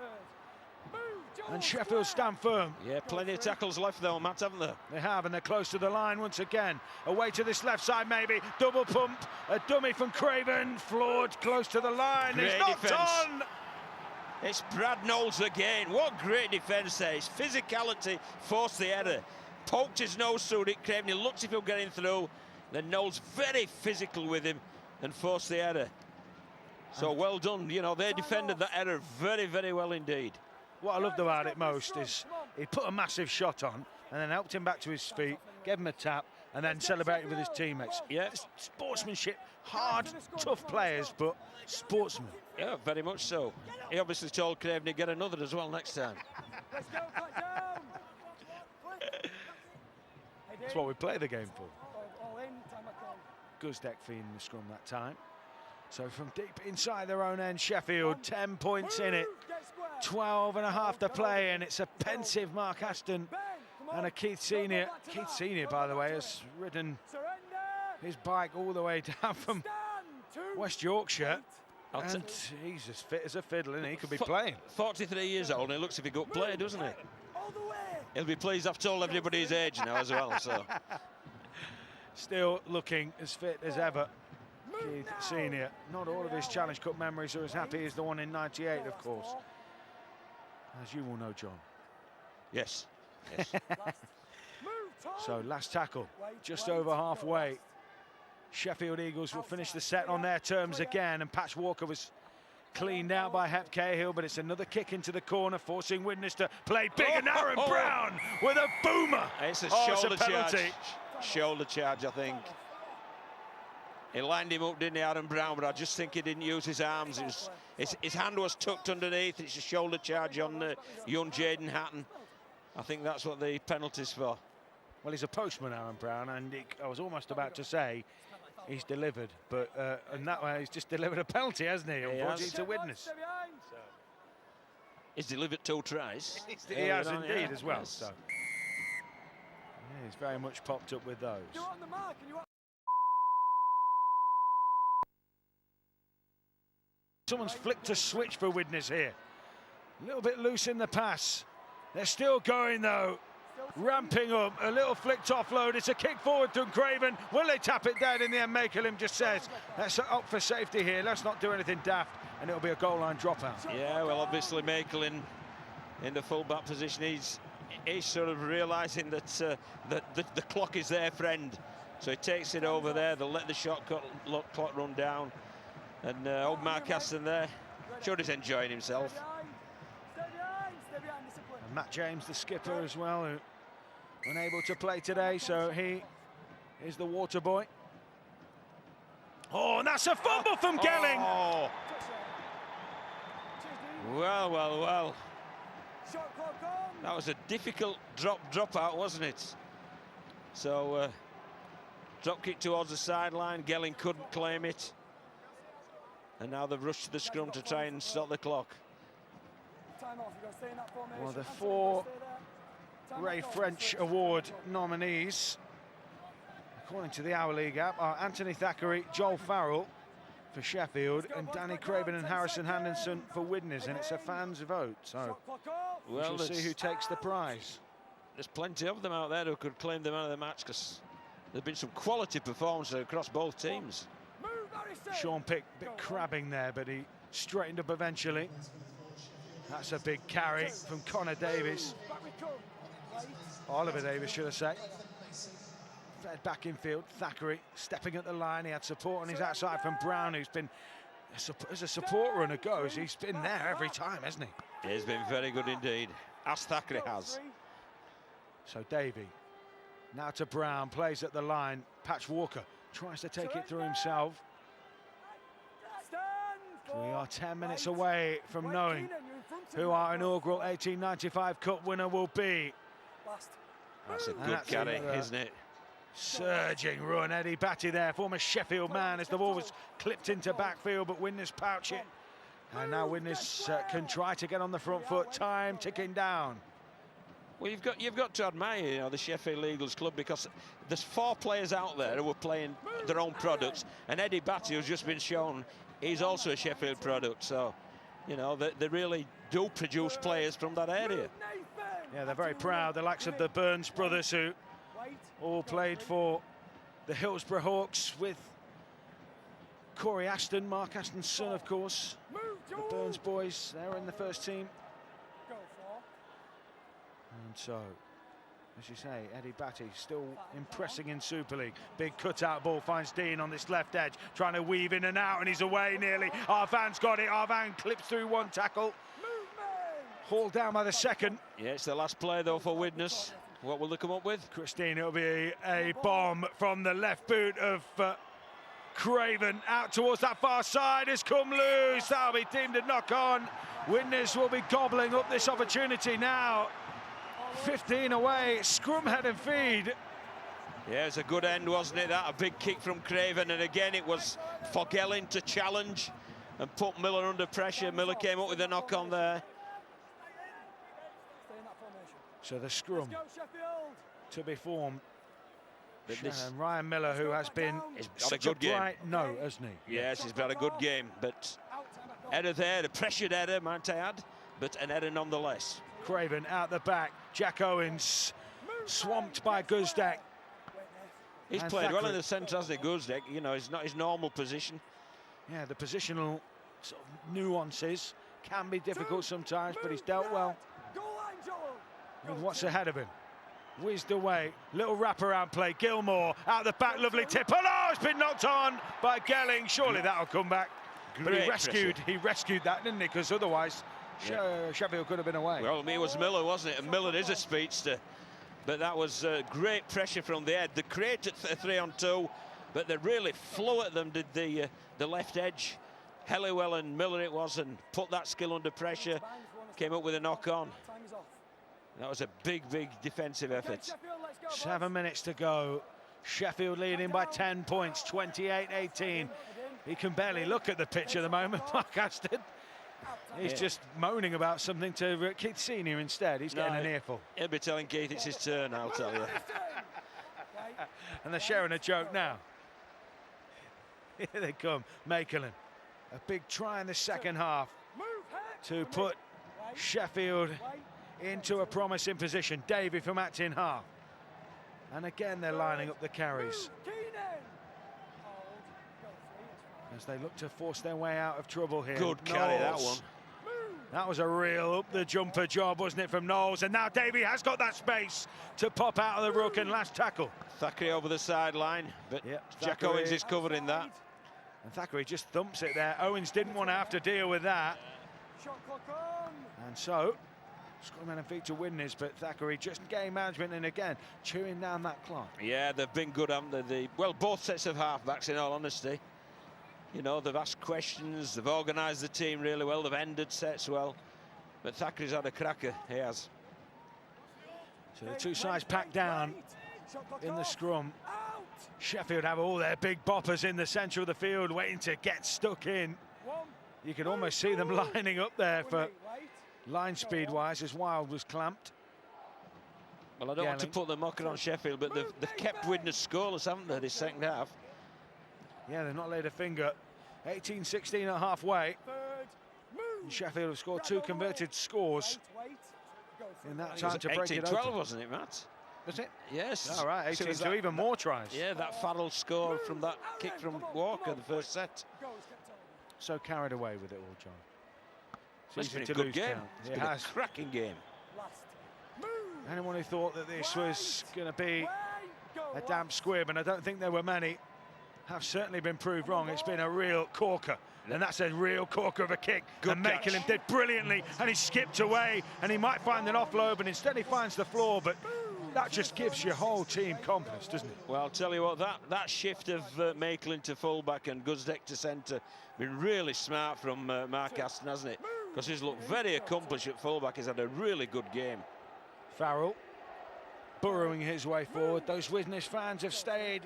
And Sheffield stand firm. Yeah, plenty of tackles left though, Matt, haven't they? They have, and they're close to the line once again. Away to this left side maybe. Double pump, a dummy from Craven. Floored close to the line. Great He's not defence. on. It's Brad Knowles again. What great defence there. His physicality forced the error. Poked his nose through it. Craven, he looks if he'll get in through. Then Knowles very physical with him and forced the error. So well done. You know, they defended that error very, very well indeed. What I loved about it most is he put a massive shot on and then helped him back to his feet, gave him a tap, and then celebrated with his teammates. Yeah. Sportsmanship, hard, tough players, but sportsmen. Yeah, very much so. He obviously told Craven he'd get another as well next time. That's what we play the game for. Guzdek feeding the scrum that time. So from deep inside their own end, Sheffield, 10 points in it. 12 and a half to play, and it's a pensive Mark Aston and a Keith Senior. Keith Senior, by the way, has ridden his bike all the way down from West Yorkshire. And he's as fit as a fiddle, and he could be playing. 43 years old, and he looks if he could play, doesn't he? He'll be pleased I've told everybody his age now as well, so. Still looking as fit as ever, Keith Senior. Not all of his Challenge Cup memories are as happy as the one in '98, of course. As you will know, John. Yes. Yes. So last tackle, just over halfway. Sheffield Eagles will finish the set on their terms again, and Patch Walker was cleaned out by Hep Cahill, but it's another kick into the corner, forcing Widnes to play big, and Aaron Brown with a boomer. It's a it's shoulder a penalty. charge. Shoulder charge, I think. He lined him up, didn't he, Aaron Brown, but I just think he didn't use his arms. His hand was tucked underneath. It's a shoulder charge on young Jaden Hatton. I think that's what the penalty's for. Well, he's a postman, Aaron Brown, and I was almost about to say he's delivered, but in that way he's just delivered a penalty, hasn't he? Unfortunately, to Widnes. So. He's delivered 2 tries. He has indeed as well. Yes. So. Yeah, he's very much popped up with those. Someone's flicked a switch for Widnes here. A little bit loose in the pass. They're still going though. Ramping up, a little flicked offload. It's a kick forward to Craven. Will they tap it down in the end? Makelim just says, let's opt for safety here. Let's not do anything daft, and it'll be a goal line dropout. Yeah, well, obviously Makelim in the full-back position, he's sort of realising that the clock is their friend. So he takes it over there. They'll let the shot clock run down. And old Mark Aston there, sure he's enjoying himself. And Matt James, the skipper as well, who unable to play today, so he is the water boy. Oh, and that's a fumble from Gelling. Oh. Well. That was a difficult drop out, wasn't it? So drop kick towards the sideline. Gelling couldn't claim it. And now they've rushed to the scrum to try and stop the clock. Time off. You got to stay in that formation. Well, the Anthony, four you gotta stay there. Time Ray off, French switch. Award nominees, according to the Our League app, are Anthony Thackeray, Joel Farrell for Sheffield, and Danny Craven and Harrison Henderson for Widnes, and it's a fans' vote, so Shot clock off. we'll see who takes the prize. There's plenty of them out there who could claim the man of the match, because there's been some quality performances across both teams. Move, Harrison. Sean Pick a bit crabbing there, but he straightened up eventually. That's a big carry from Connor Davis. Back we come. Wait. Oliver Davis, should I say. Fed back in field. Thackeray stepping at the line. He had support on his outside from Brown, who's been, as a support runner goes, he's been there every time, hasn't he? He's been very good indeed, as Thackeray has. So Davey, now to Brown, plays at the line. Patch Walker tries to take it through himself. We are 10 minutes away from knowing who our inaugural 1895 Cup winner will be. That's a good carry, isn't it? Surging run, Eddie Batty there, former Sheffield man, as the ball was clipped into backfield, but Widnes pouch it. And now Widnes can try to get on the front foot. Time ticking down. Well, you've got to admire, you know, the Sheffield Eagles club, because there's 4 players out there who are playing their own products, and Eddie Batty, who's just been shown, he's also a Sheffield product. So, you know, they really do produce players from that area. Yeah, they're very proud. The likes of the Burns brothers, who all played for the Hillsborough Hawks with Corey Aston, Mark Aston's son, of course. The Burns boys, they're in the first team. And so, as you say, Eddie Batty still impressing in Super League. Big cutout ball finds Dean on this left edge, trying to weave in and out, and he's away nearly. Arvan's got it. Arvan clips through one tackle. Hauled down by the second. Yeah, it's the last play, though, for Widnes. What will they come up with? Christine, it'll be a bomb from the left boot of Craven. Out towards that far side, has come loose. That'll be deemed a knock-on. Widnes will be gobbling up this opportunity now. 15 away, scrum, head and feed. Yeah, it's a good end, wasn't it? That a big kick from Craven, and again it was Fogelin to challenge and put Miller under pressure. Miller came up with a knock on there. So the scrum to be formed. And Ryan Miller, who has been such a bright no, hasn't he? Yes, he's had a good game, but error there, a pressured error, might I add, but an error nonetheless. Craven out the back, Jack Owens swamped by Guzdek. He's played well in the centre, hasn't he, Guzdek? You know, it's not his normal position. Yeah, the positional sort of nuances can be difficult sometimes, but he's dealt well with what's ahead of him. Whizzed away, little wraparound play. Gilmore out the back, lovely tip. Oh, it's been knocked on by Gelling. Surely that'll come back. But he rescued that, didn't he? Because otherwise, Sheffield could have been away. Well, it was Miller, wasn't it? And Miller is a speedster. But that was great pressure from the head. They created a 3-on-2, but they really flew at them, did the left edge. Helliwell and Miller it was, and put that skill under pressure. Came up with a knock-on. That was a big, big defensive effort. 7 minutes to go. Sheffield leading by 10 points, 28-18. He can barely look at the pitch at the moment, Mark Aston. He's just moaning about something to Keith Senior instead. He's getting an earful. He'll be telling Keith it's his turn, I'll tell you. And they're sharing a joke now. Here they come, Makelin. A big try in the second half to put Sheffield into a promising position. Davey from acting half. And again, they're lining up the carries as they look to force their way out of trouble here. Good carry, that one. That was a real up-the-jumper job, wasn't it, from Knowles? And now Davey has got that space to pop out of the ruck and last tackle. Thackeray over the sideline, but Jack Owens is covering that. And Thackeray just thumps it there. Owens didn't want to have to deal with that. And so, scrum and feet to Widnes, but Thackeray just game management and again chewing down that clock. Yeah, they've been good, haven't they? Well, both sets of halfbacks, in all honesty. You know, they've asked questions, they've organised the team really well, they've ended sets well. But Thackeray's had a cracker, he has. So the two sides packed down in the scrum. Sheffield have all their big boppers in the centre of the field waiting to get stuck in. You can almost see them lining up there for line speed-wise, as Wild was clamped. Well, I don't want to put the mocker on Sheffield, but they've kept Widnes scoreless, haven't they, this second half? Yeah, they've not laid a finger. 18-16 at halfway. And Sheffield have scored 2 converted scores in that time to break it open. 18-12, wasn't it, Matt? Was it? Yes. All right, 18 to even more tries. Yeah, that Farrell score from that kick from Walker, the first set. So carried away with it all, John. It's been a good game. It's been a cracking game. Anyone who thought that this was going to be a damp squib, and I don't think there were many, have certainly been proved wrong. It's been a real corker, and that's a real corker of a kick. Good and Makelin did brilliantly, and he skipped away, and he might find an offload, but instead he finds the floor. But that just gives your whole team confidence, doesn't it? Well, I'll tell you what, that shift of Makelin to fullback and Guzdek to centre, been really smart from Mark Aston, hasn't it? Because he's looked very accomplished at fullback. He's had a really good game. Farrell burrowing his way forward. Those Widnes fans have stayed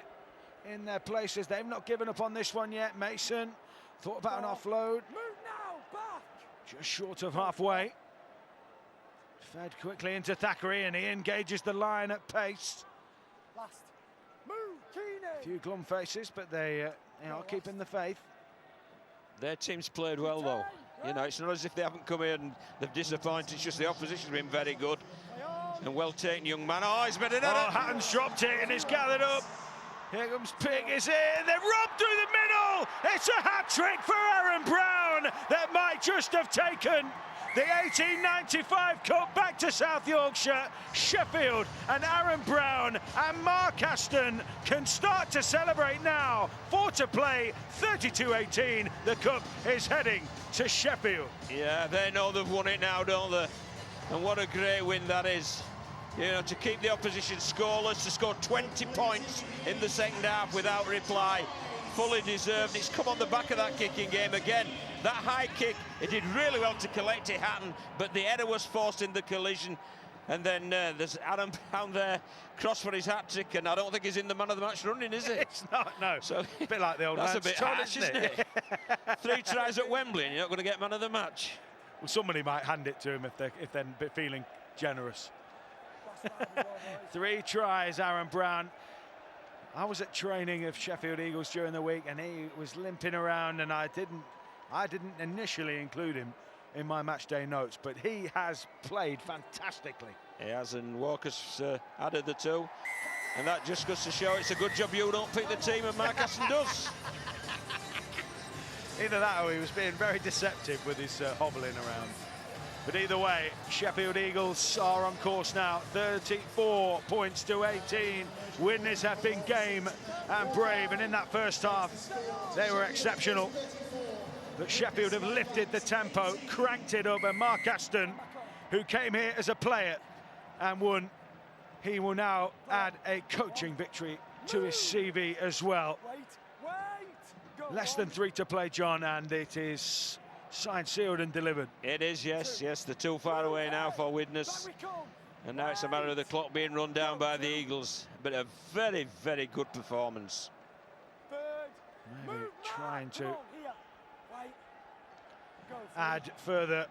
in their places. They've not given up on this one yet. Mason thought about an offload. Just short of halfway. Fed quickly into Thackeray, and he engages the line at pace. A few glum faces, but they are keeping the faith. Their team's played well, though. You know, it's not as if they haven't come in and they've disappointed. It's just the opposition's been very good. And well taken, young man. Oh, he's made another. Oh, Hatton's dropped it and it's gathered up. Here comes Pick, is it? They've robbed through the middle. It's a hat-trick for Aaron Brown that might just have taken the 1895 Cup back to South Yorkshire. Sheffield and Aaron Brown and Mark Aston can start to celebrate now. 4 to play, 32-18. The Cup is heading to Sheffield. Yeah, they know they've won it now, don't they? And what a great win that is. You know, to keep the opposition scoreless, to score 20 points in the second half without reply. Fully deserved. It's come on the back of that kicking game again. That high kick, it did really well to collect it, Hatton, but the header was forced in the collision. And then there's Adam Brown there, cross for his hat-trick, and I don't think he's in the man of the match running, is it? It's not, no. So a bit like the old that's man's a bit Todd, harsh, isn't it? 3 tries at Wembley, and you're not going to get man of the match. Well, somebody might hand it to him if they're feeling generous. 3 tries, Aaron Brown. I was at training of Sheffield Eagles during the week, and he was limping around, and I didn't initially include him in my match day notes, but he has played fantastically. He has, and Walker's added the 2, and that just goes to show it's a good job you don't pick the team, and Mark Aston does. Either that or he was being very deceptive with his hobbling around. But either way, Sheffield Eagles are on course now. 34 points to 18. Widnes have been game and brave, and in that first half, they were exceptional. But Sheffield have lifted the tempo, cranked it up, and Mark Aston, who came here as a player and won, he will now add a coaching victory to his CV as well. Less than 3 to play, John, and it is signed, sealed and delivered. It is, yes, they're too far away now for Widnes. And now it's a matter of the clock being run down by the Eagles. But a very, very good performance. Maybe trying to add further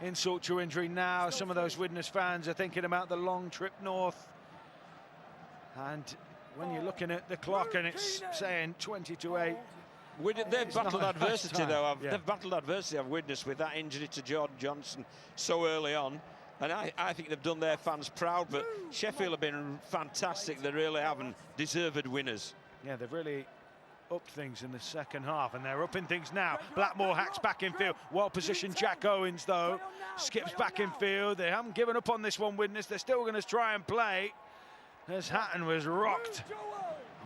insult to injury now. Some of those Widnes fans are thinking about the long trip north. And when you're looking at the clock and it's saying 20 to 8. They've battled adversity, though. Yeah. They've battled adversity, I've witnessed, with that injury to Jordan Johnson so early on. And I think they've done their fans proud, but Sheffield have been fantastic. They really have, and deserved winners. Yeah, they've really upped things in the second half, and they're upping things now. Blackmore hacks back in field. Well-positioned Jack Owens, though, skips back in field. They haven't given up on this one, Widnes. They're still going to try and play, as Hatton was rocked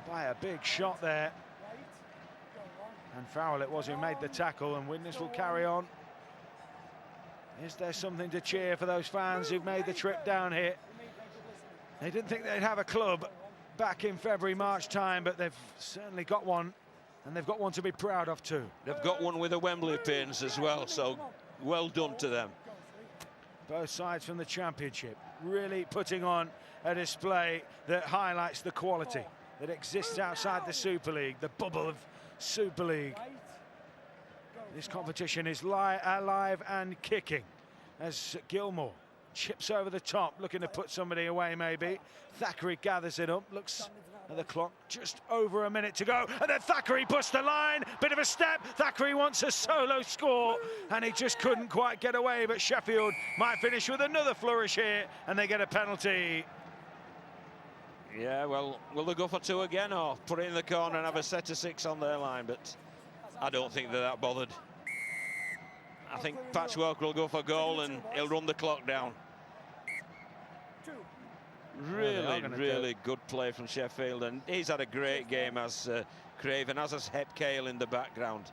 by a big shot there. And Farrell it was who made the tackle, and Widnes will carry on. Is there something to cheer for those fans who've made the trip down here? They didn't think they'd have a club back in February, March time, but they've certainly got one, and they've got one to be proud of too. They've got one with a Wembley appearance as well, so well done to them. Both sides from the Championship really putting on a display that highlights the quality that exists outside the Super League, the bubble of Super League. This competition is alive and kicking. as Gilmore chips over the top, looking to put somebody away maybe. Thackeray gathers it up, looks at the clock, just over a minute to go, and then Thackeray busts the line, bit of a step. Thackeray wants a solo score, and he just couldn't quite get away, but Sheffield might finish with another flourish here, and they get a penalty. Yeah, well, will they go for two again, or put it in the corner and have a set of 6 on their line? But I don't think they're that bothered. I think Patchwork will go for goal, and he'll run the clock down. Really good play from Sheffield, and he's had a great game as Craven, as has Hep Cale in the background.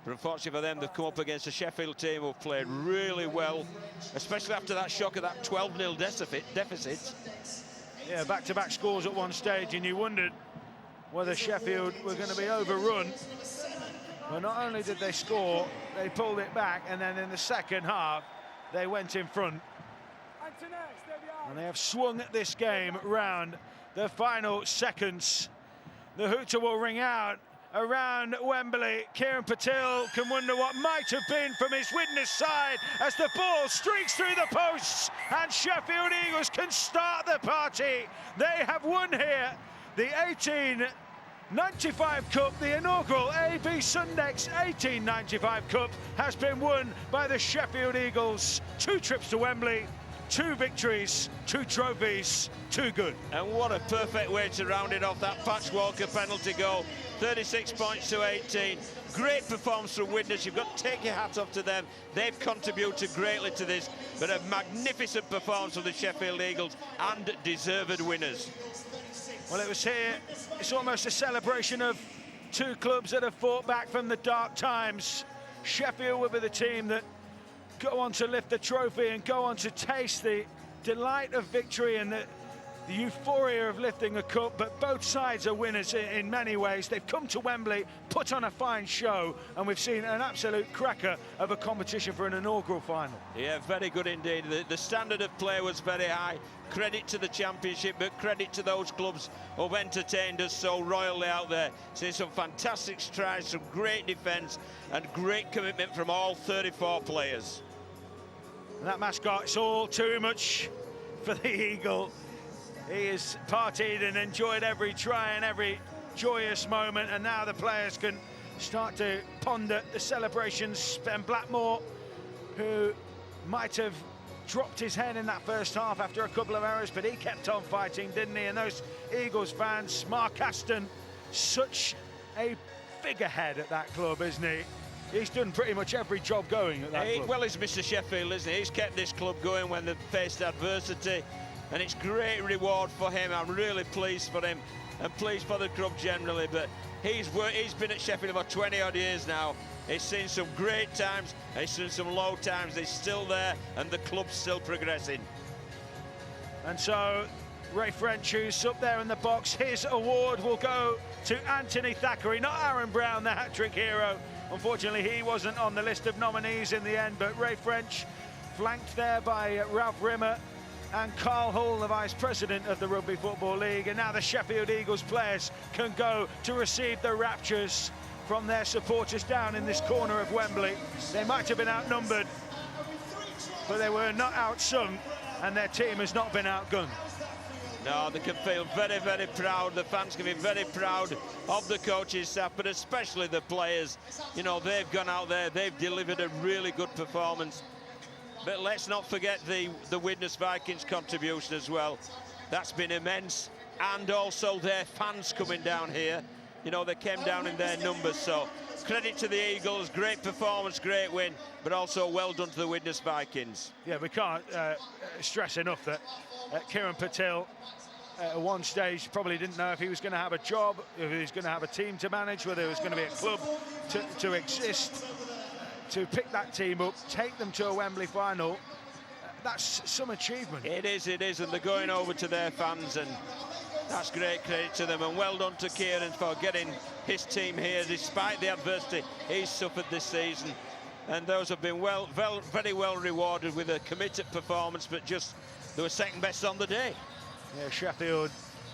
But unfortunately for them, they've come up against a Sheffield team who've played really well, especially after that shock of that 12-0 deficit. Yeah, back-to-back scores at one stage, and you wondered whether Sheffield were going to be overrun. Well, not only did they score, they pulled it back, and then in the second half, they went in front. And they have swung this game round the final seconds. The hooter will ring out around Wembley. Kieran Patil can wonder what might have been from his Widnes side as the ball streaks through the posts, and Sheffield Eagles can start the party. They have won here the 1895 Cup. The inaugural AB Sundex 1895 Cup has been won by the Sheffield Eagles. 2 trips to Wembley, 2 victories, 2 trophies, 2 good. And what a perfect way to round it off, that Patchwalker penalty goal. 36 points to 18. Great performance from Widnes. You've got to take your hat off to them. They've contributed greatly to this, but a magnificent performance of the Sheffield Eagles, and deserved winners. Well, it was here, it's almost a celebration of 2 clubs that have fought back from the dark times. Sheffield will be the team that go on to lift the trophy and go on to taste the delight of victory and the euphoria of lifting a cup, but both sides are winners in many ways. They've come to Wembley, put on a fine show, and we've seen an absolute cracker of a competition for an inaugural final. Yeah, very good indeed. The standard of play was very high. Credit to the championship, but credit to those clubs who've entertained us so royally out there. Seeing some fantastic strides, some great defence, and great commitment from all 34 players. And that mascot, it's all too much for the Eagle. He has partied and enjoyed every try and every joyous moment, and now the players can start to ponder the celebrations. Ben Blackmore, who might have dropped his head in that first half after a couple of errors, but he kept on fighting, didn't he? And those Eagles fans, Mark Aston, such a figurehead at that club, isn't he? He's done pretty much every job going at that club. Well, he's Mr. Sheffield, isn't he? He's kept this club going when they've faced adversity, and it's great reward for him. I'm really pleased for him and pleased for the club generally, but he's been at Sheffield about 20 odd years now. He's seen some great times, he's seen some low times. He's still there, and the club's still progressing. And so Ray French, who's up there in the box, his award will go to Anthony Thackeray, not Aaron Brown, the hat-trick hero. Unfortunately, he wasn't on the list of nominees in the end, but Ray French, flanked there by Ralph Rimmer and Carl Hull, the Vice President of the Rugby Football League. And now the Sheffield Eagles players can go to receive the raptures from their supporters down in this corner of Wembley. They might have been outnumbered, but they were not outsung, and their team has not been outgunned. No, they can feel very, very proud. The fans can be very proud of the coaching staff, but especially the players. You know, they've gone out there, they've delivered a really good performance. But let's not forget the Widnes Vikings contribution as well. That's been immense. And also their fans coming down here. You know, they came down in their numbers, so credit to the Eagles, great performance, great win, but also well done to the Widnes Vikings. Yeah, we can't stress enough that Kieran Patil at one stage probably didn't know if he was going to have a job, if he was going to have a team to manage, whether it was going to be a club to exist. To pick that team up, take them to a Wembley final, that's some achievement. It is, and they're going over to their fans, and that's great credit to them, and well done to Kieran for getting his team here despite the adversity he's suffered this season. And those have been very well rewarded with a committed performance, but just they were second best on the day. Yeah, Sheffield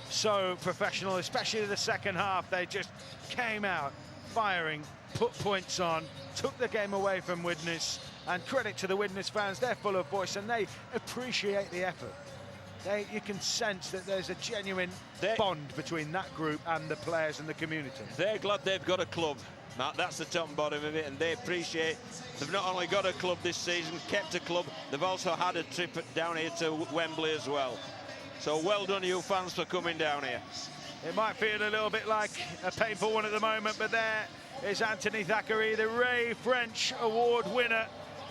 so professional, especially the second half. They just came out firing, put points on, took the game away from Widnes, And credit to the Widnes fans, they're full of voice and they appreciate the effort. You can sense that there's a genuine bond between that group and the players and the community. They're glad they've got a club, Matt. That's the top and bottom of it, and they appreciate they've not only got a club this season, kept a club, they've also had a trip down here to Wembley as well. So well done, you fans, for coming down here. It might feel a little bit like a painful one at the moment, but there is Anthony Thackeray, the Ray French Award winner,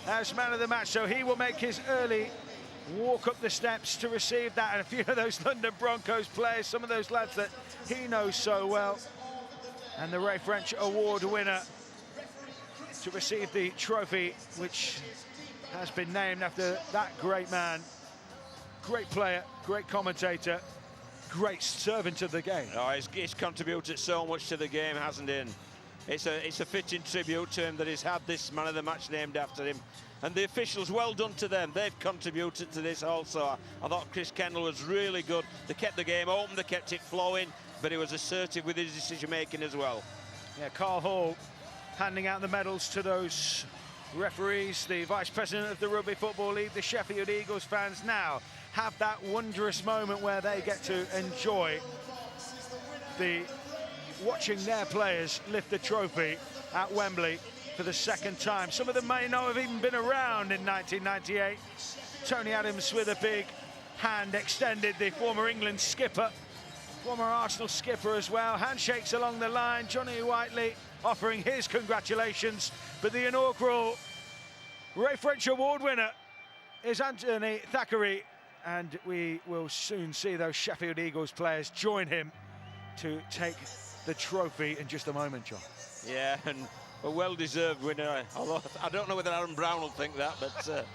as man of the match. So he will make his early walk up the steps to receive that, and a few of those London Broncos players, some of those lads that he knows so well. And the Ray French Award winner to receive the trophy, which has been named after that great man. Great player, great commentator, great servant of the game. Oh, he's contributed so much to the game, hasn't he? It's a fitting tribute to him that he's had this man of the match named after him. And the officials, well done to them. They've contributed to this also. I thought Chris Kendall was really good. They kept the game open, they kept it flowing, but he was assertive with his decision-making as well. Yeah, Carl Hall handing out the medals to those referees. The Vice President of the Rugby Football League, the Sheffield Eagles fans now have that wondrous moment where they get to enjoy watching their players lift the trophy at Wembley for the second time. Some of them may not have even been around in 1998. Tony Adams with a big hand extended, the former England skipper, former Arsenal skipper as well. Handshakes along the line. Johnny Whiteley offering his congratulations. But the inaugural Ray French Award winner is Anthony Thackeray, and we will soon see those Sheffield Eagles players join him to take the trophy in just a moment, John. Yeah, and a well-deserved winner. Although I don't know whether Aaron Brown will think that, but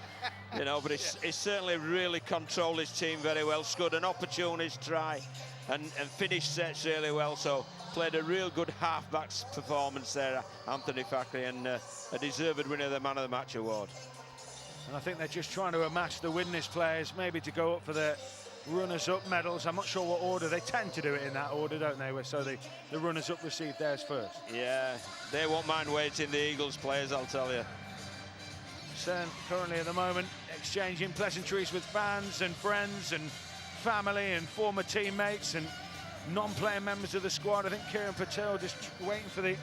you know, but he's certainly really controlled his team very well. Scored an opportunist try and finished sets really well. So played a real good half-back's performance there, Anthony Thackeray, and a deserved winner of the Man of the Match award. And I think they're just trying to amass the Widnes players, maybe to go up for the runners-up medals. I'm not sure what order. They tend to do it in that order, don't they? So the runners-up receive theirs first. Yeah, they won't mind waiting, the Eagles players, I'll tell you. Cern currently at the moment exchanging pleasantries with fans and friends and family and former teammates and non-playing members of the squad. I think Kieran Patel just waiting for the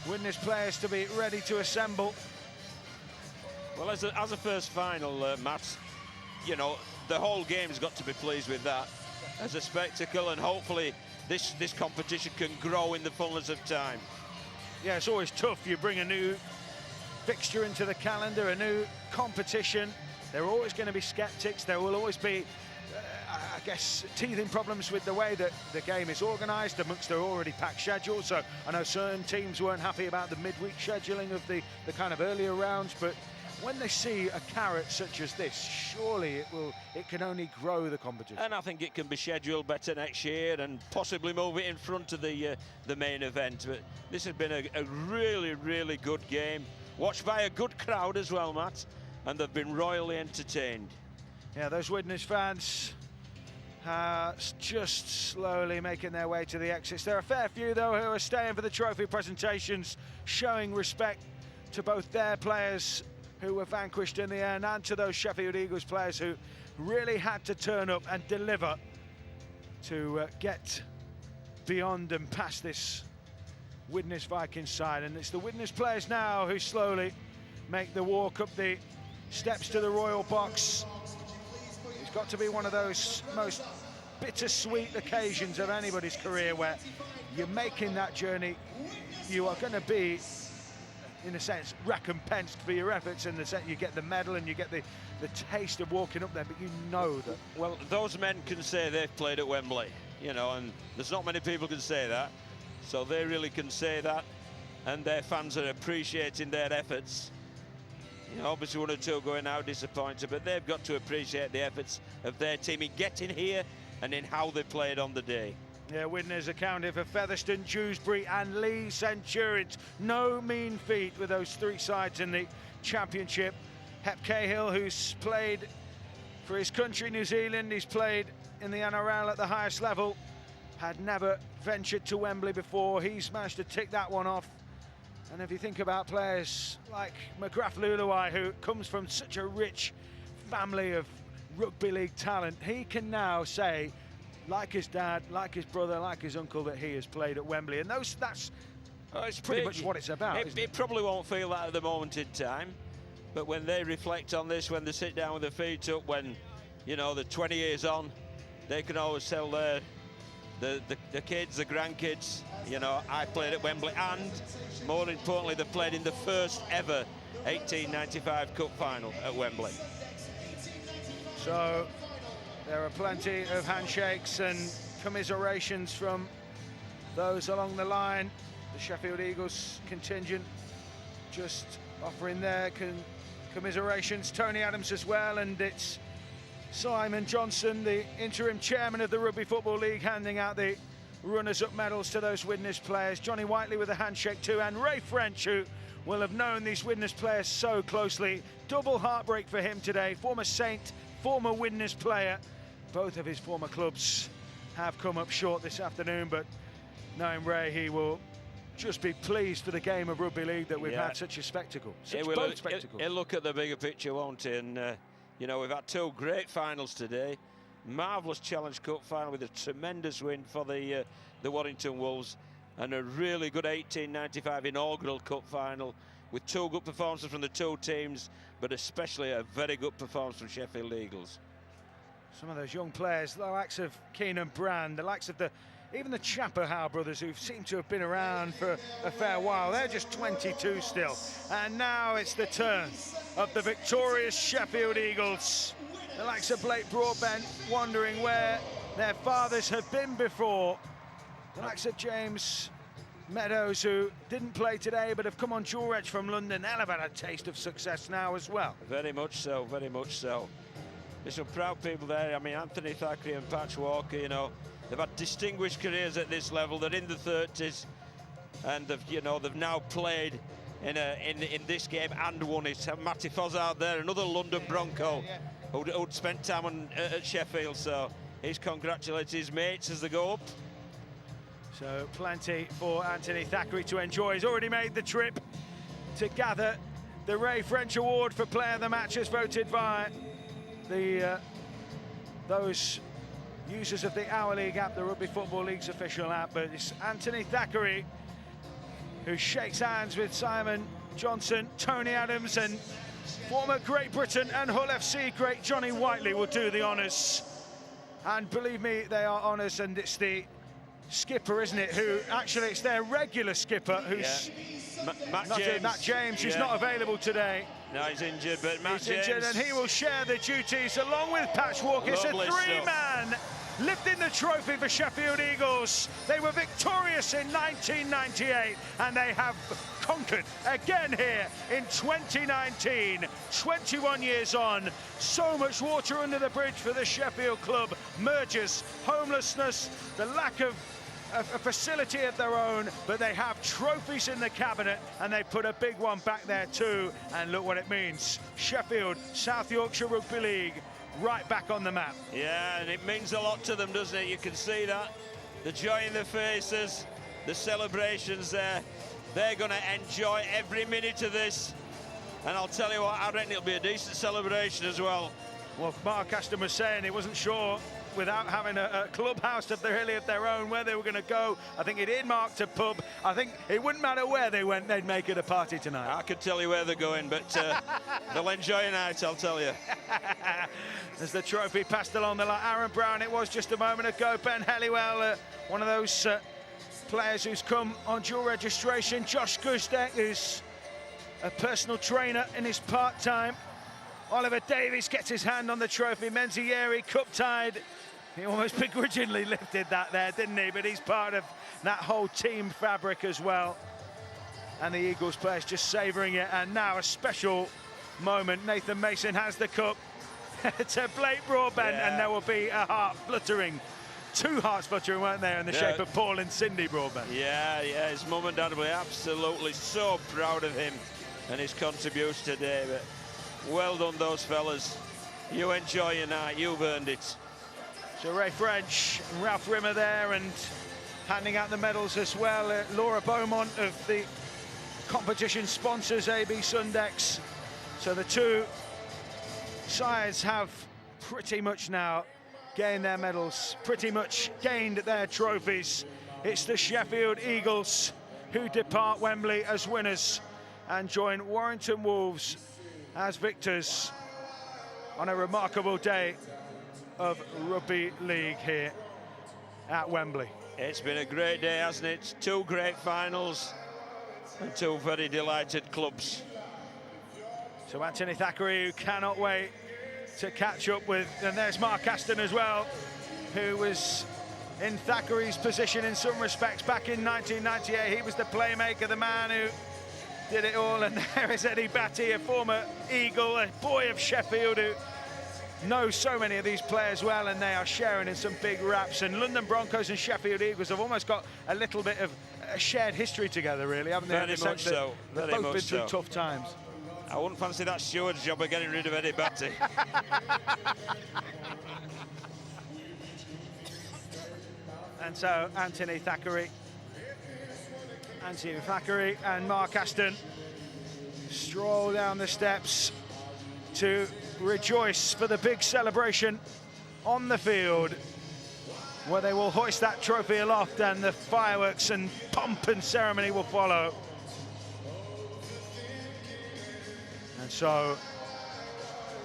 Widnes players to be ready to assemble. Well, as a first final, Matt, you know, the whole game's got to be pleased with that as a spectacle, and hopefully this competition can grow in the fullness of time. Yeah, it's always tough. You bring a new fixture into the calendar, a new competition. There are always going to be skeptics. There will always be, I guess, teething problems with the way that the game is organised amongst their already packed schedule. So I know certain teams weren't happy about the midweek scheduling of the kind of earlier rounds, but when they see a carrot such as this, surely it can only grow the competition. And I think it can be scheduled better next year and possibly move it in front of the main event. But this has been a really, really good game, watched by a good crowd as well, Matt, and they've been royally entertained. Yeah, those Widnes fans just slowly making their way to the exits. There are a fair few, though, who are staying for the trophy presentations, showing respect to both their players who were vanquished in the end and to those Sheffield Eagles players who really had to turn up and deliver to get beyond and past this Widnes Vikings side. And it's the Widnes players now who slowly make the walk up the steps to the royal box. It's got to be one of those most bittersweet occasions of anybody's career where you're making that journey. You are going to be, in a sense, recompensed for your efforts, in the sense you get the medal and you get the taste of walking up there, but you know that. Well, those men can say they've played at Wembley, you know, and there's not many people can say that. So they really can say that, and their fans are appreciating their efforts. You know, obviously one or two going out disappointed, but they've got to appreciate the efforts of their team in getting here and in how they played on the day. Yeah, Widnes accounted for Featherstone, Dewsbury and Lee Centurions. No mean feat with those three sides in the championship. Hep Cahill, who's played for his country, New Zealand, he's played in the NRL at the highest level, had never ventured to Wembley before. He's managed to tick that one off. And if you think about players like McGrath Luluai, who comes from such a rich family of rugby league talent, he can now say, like his dad, like his brother, like his uncle, that he has played at Wembley. And that's it's pretty big. much what it's about. It probably won't feel that at the moment in time, but when they reflect on this, when they sit down with their feet up, when, you know, they're 20 years on, they can always tell the kids, the grandkids, you know, I played at Wembley, and more importantly, they played in the first ever 1895 Cup final at Wembley. So there are plenty of handshakes and commiserations from those along the line. The Sheffield Eagles contingent just offering their commiserations. Tony Adams as well, and it's Simon Johnson, the interim chairman of the Rugby Football League, handing out the runners-up medals to those Widnes players. Johnny Whiteley with a handshake too, and Ray French, who will have known these Widnes players so closely. Double heartbreak for him today. Former Saint, former Widnes player. Both of his former clubs have come up short this afternoon, but knowing Ray, he will just be pleased for the game of rugby league that we've had such a spectacle. Both spectacles. He'll look at the bigger picture, won't he? And you know, we've had two great finals today. Marvellous Challenge Cup final with a tremendous win for the Warrington Wolves, and a really good 1895 inaugural cup final with two good performances from the two teams, but especially a very good performance from Sheffield Eagles. Some of those young players, the likes of Keenan Brand, the likes of even the Chapperhow brothers, who seem to have been around for a fair while. They're just 22 still. And now it's the turn of the victorious Sheffield Eagles. The likes of Blake Broadbent wondering where their fathers have been before. The likes of James Meadows, who didn't play today but have come on dual reg from London. They'll have had a taste of success now as well. Very much so, very much so. There's some proud people there. I mean, Anthony Thackeray and Patch Walker, you know, they've had distinguished careers at this level. They're in the 30s, and they've now played in this game and won it. Matty Fozzard there, another London Bronco, who'd spent time at Sheffield, so he's congratulated his mates as they go up. So plenty for Anthony Thackeray to enjoy. He's already made the trip to gather the Ray French Award for Player of the Match, as voted by those users of the Our League app, the Rugby Football League's official app. But it's Anthony Thackeray who shakes hands with Simon Johnson, Tony Adams, and former Great Britain and Hull FC great Johnny Whiteley will do the honours. And believe me, they are honours, and it's the skipper, isn't it, who actually, it's their regular skipper who's Matt James, who's not available today. No, he's injured, but Matt James... injured, and he will share the duties along with Patch Walker. It's a three-man lifting the trophy for Sheffield Eagles. They were victorious in 1998, and they have conquered again here in 2019. 21 years on, so much water under the bridge for the Sheffield club. Mergers, homelessness, the lack of a facility of their own, but they have trophies in the cabinet, and they put a big one back there too. And look what it means. Sheffield, South Yorkshire Rugby League, right back on the map. Yeah, and it means a lot to them, doesn't it? You can see that. The joy in their faces, the celebrations there. They're going to enjoy every minute of this. And I'll tell you what, I reckon it'll be a decent celebration as well. Well, Mark Aston was saying he wasn't sure, without having a clubhouse of their own, where they were going to go. I think he'd earmarked a pub. I think it wouldn't matter where they went, they'd make it a party tonight. I could tell you where they're going, but they'll enjoy a night, I'll tell you. As the trophy passed along the line, Aaron Brown, it was just a moment ago. Ben Helliwell, one of those players who's come on dual registration. Josh Gusdek, who's a personal trainer in his part-time. Oliver Davies gets his hand on the trophy. Menzieri, cup-tied. He almost begrudgingly lifted that there, didn't he? But he's part of that whole team fabric as well. And the Eagles players just savouring it. And now a special moment. Nathan Mason has the cup to Blake Broadbent, and there will be a heart fluttering. Two hearts fluttering, weren't there, in the shape of Paul and Cindy Broadbent. Yeah, his mum and dad will be absolutely so proud of him and his contribution today. But well done, those fellas. You enjoy your night, you've earned it. So Ray French and Ralph Rimmer there, and handing out the medals as well. Laura Beaumont of the competition sponsors AB Sundex. So the two sides have pretty much now gained their medals, pretty much gained their trophies. It's the Sheffield Eagles who depart Wembley as winners and join Warrington Wolves as victors on a remarkable day of rugby league here at Wembley. It's been a great day, hasn't it? Two great finals and two very delighted clubs. So Anthony Thackeray, who cannot wait to catch up with, and there's Mark Aston as well, who was in Thackeray's position in some respects back in 1998. He was the playmaker, the man who did it all. And there is Eddie Batty, a former Eagle, a boy of Sheffield, who knows so many of these players well, and they are sharing in some big raps. And London Broncos and Sheffield Eagles have almost got a little bit of a shared history together, really, haven't they? Very much so. They've both been through tough times. I wouldn't fancy that steward's job of getting rid of Eddie Batty. And so Anthony Thackeray and Mark Aston stroll down the steps to rejoice for the big celebration on the field, where they will hoist that trophy aloft and the fireworks and pomp and ceremony will follow. And so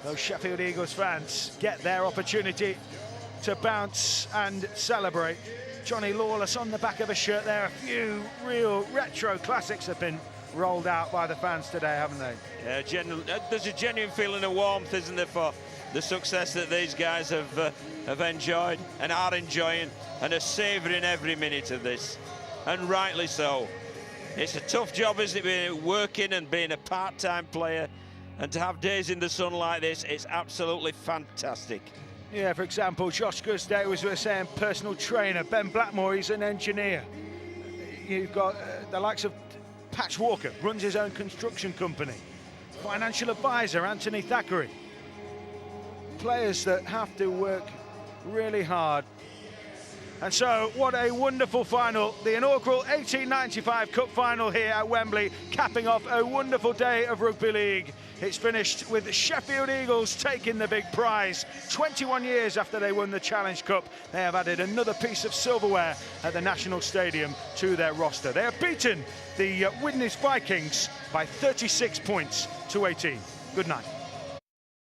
those Sheffield Eagles fans get their opportunity to bounce and celebrate. Johnny Lawless on the back of a shirt there. A few real retro classics have been rolled out by the fans today, haven't they? Yeah, there's a genuine feeling of warmth, isn't there, for the success that these guys have enjoyed and are enjoying and are savouring every minute of this, and rightly so. It's a tough job, isn't it, working and being a part-time player, and to have days in the sun like this, it's absolutely fantastic. Yeah, for example, Josh Gusday was, we were saying, personal trainer. Ben Blackmore, he's an engineer. You've got the likes of Patch Walker, runs his own construction company. Financial advisor, Anthony Thackeray. Players that have to work really hard. And so, what a wonderful final. The inaugural 1895 Cup final here at Wembley, capping off a wonderful day of rugby league. It's finished with the Sheffield Eagles taking the big prize. 21 years after they won the Challenge Cup, they have added another piece of silverware at the National Stadium to their roster. They have beaten the Widnes Vikings by 36 points to 18. Good night.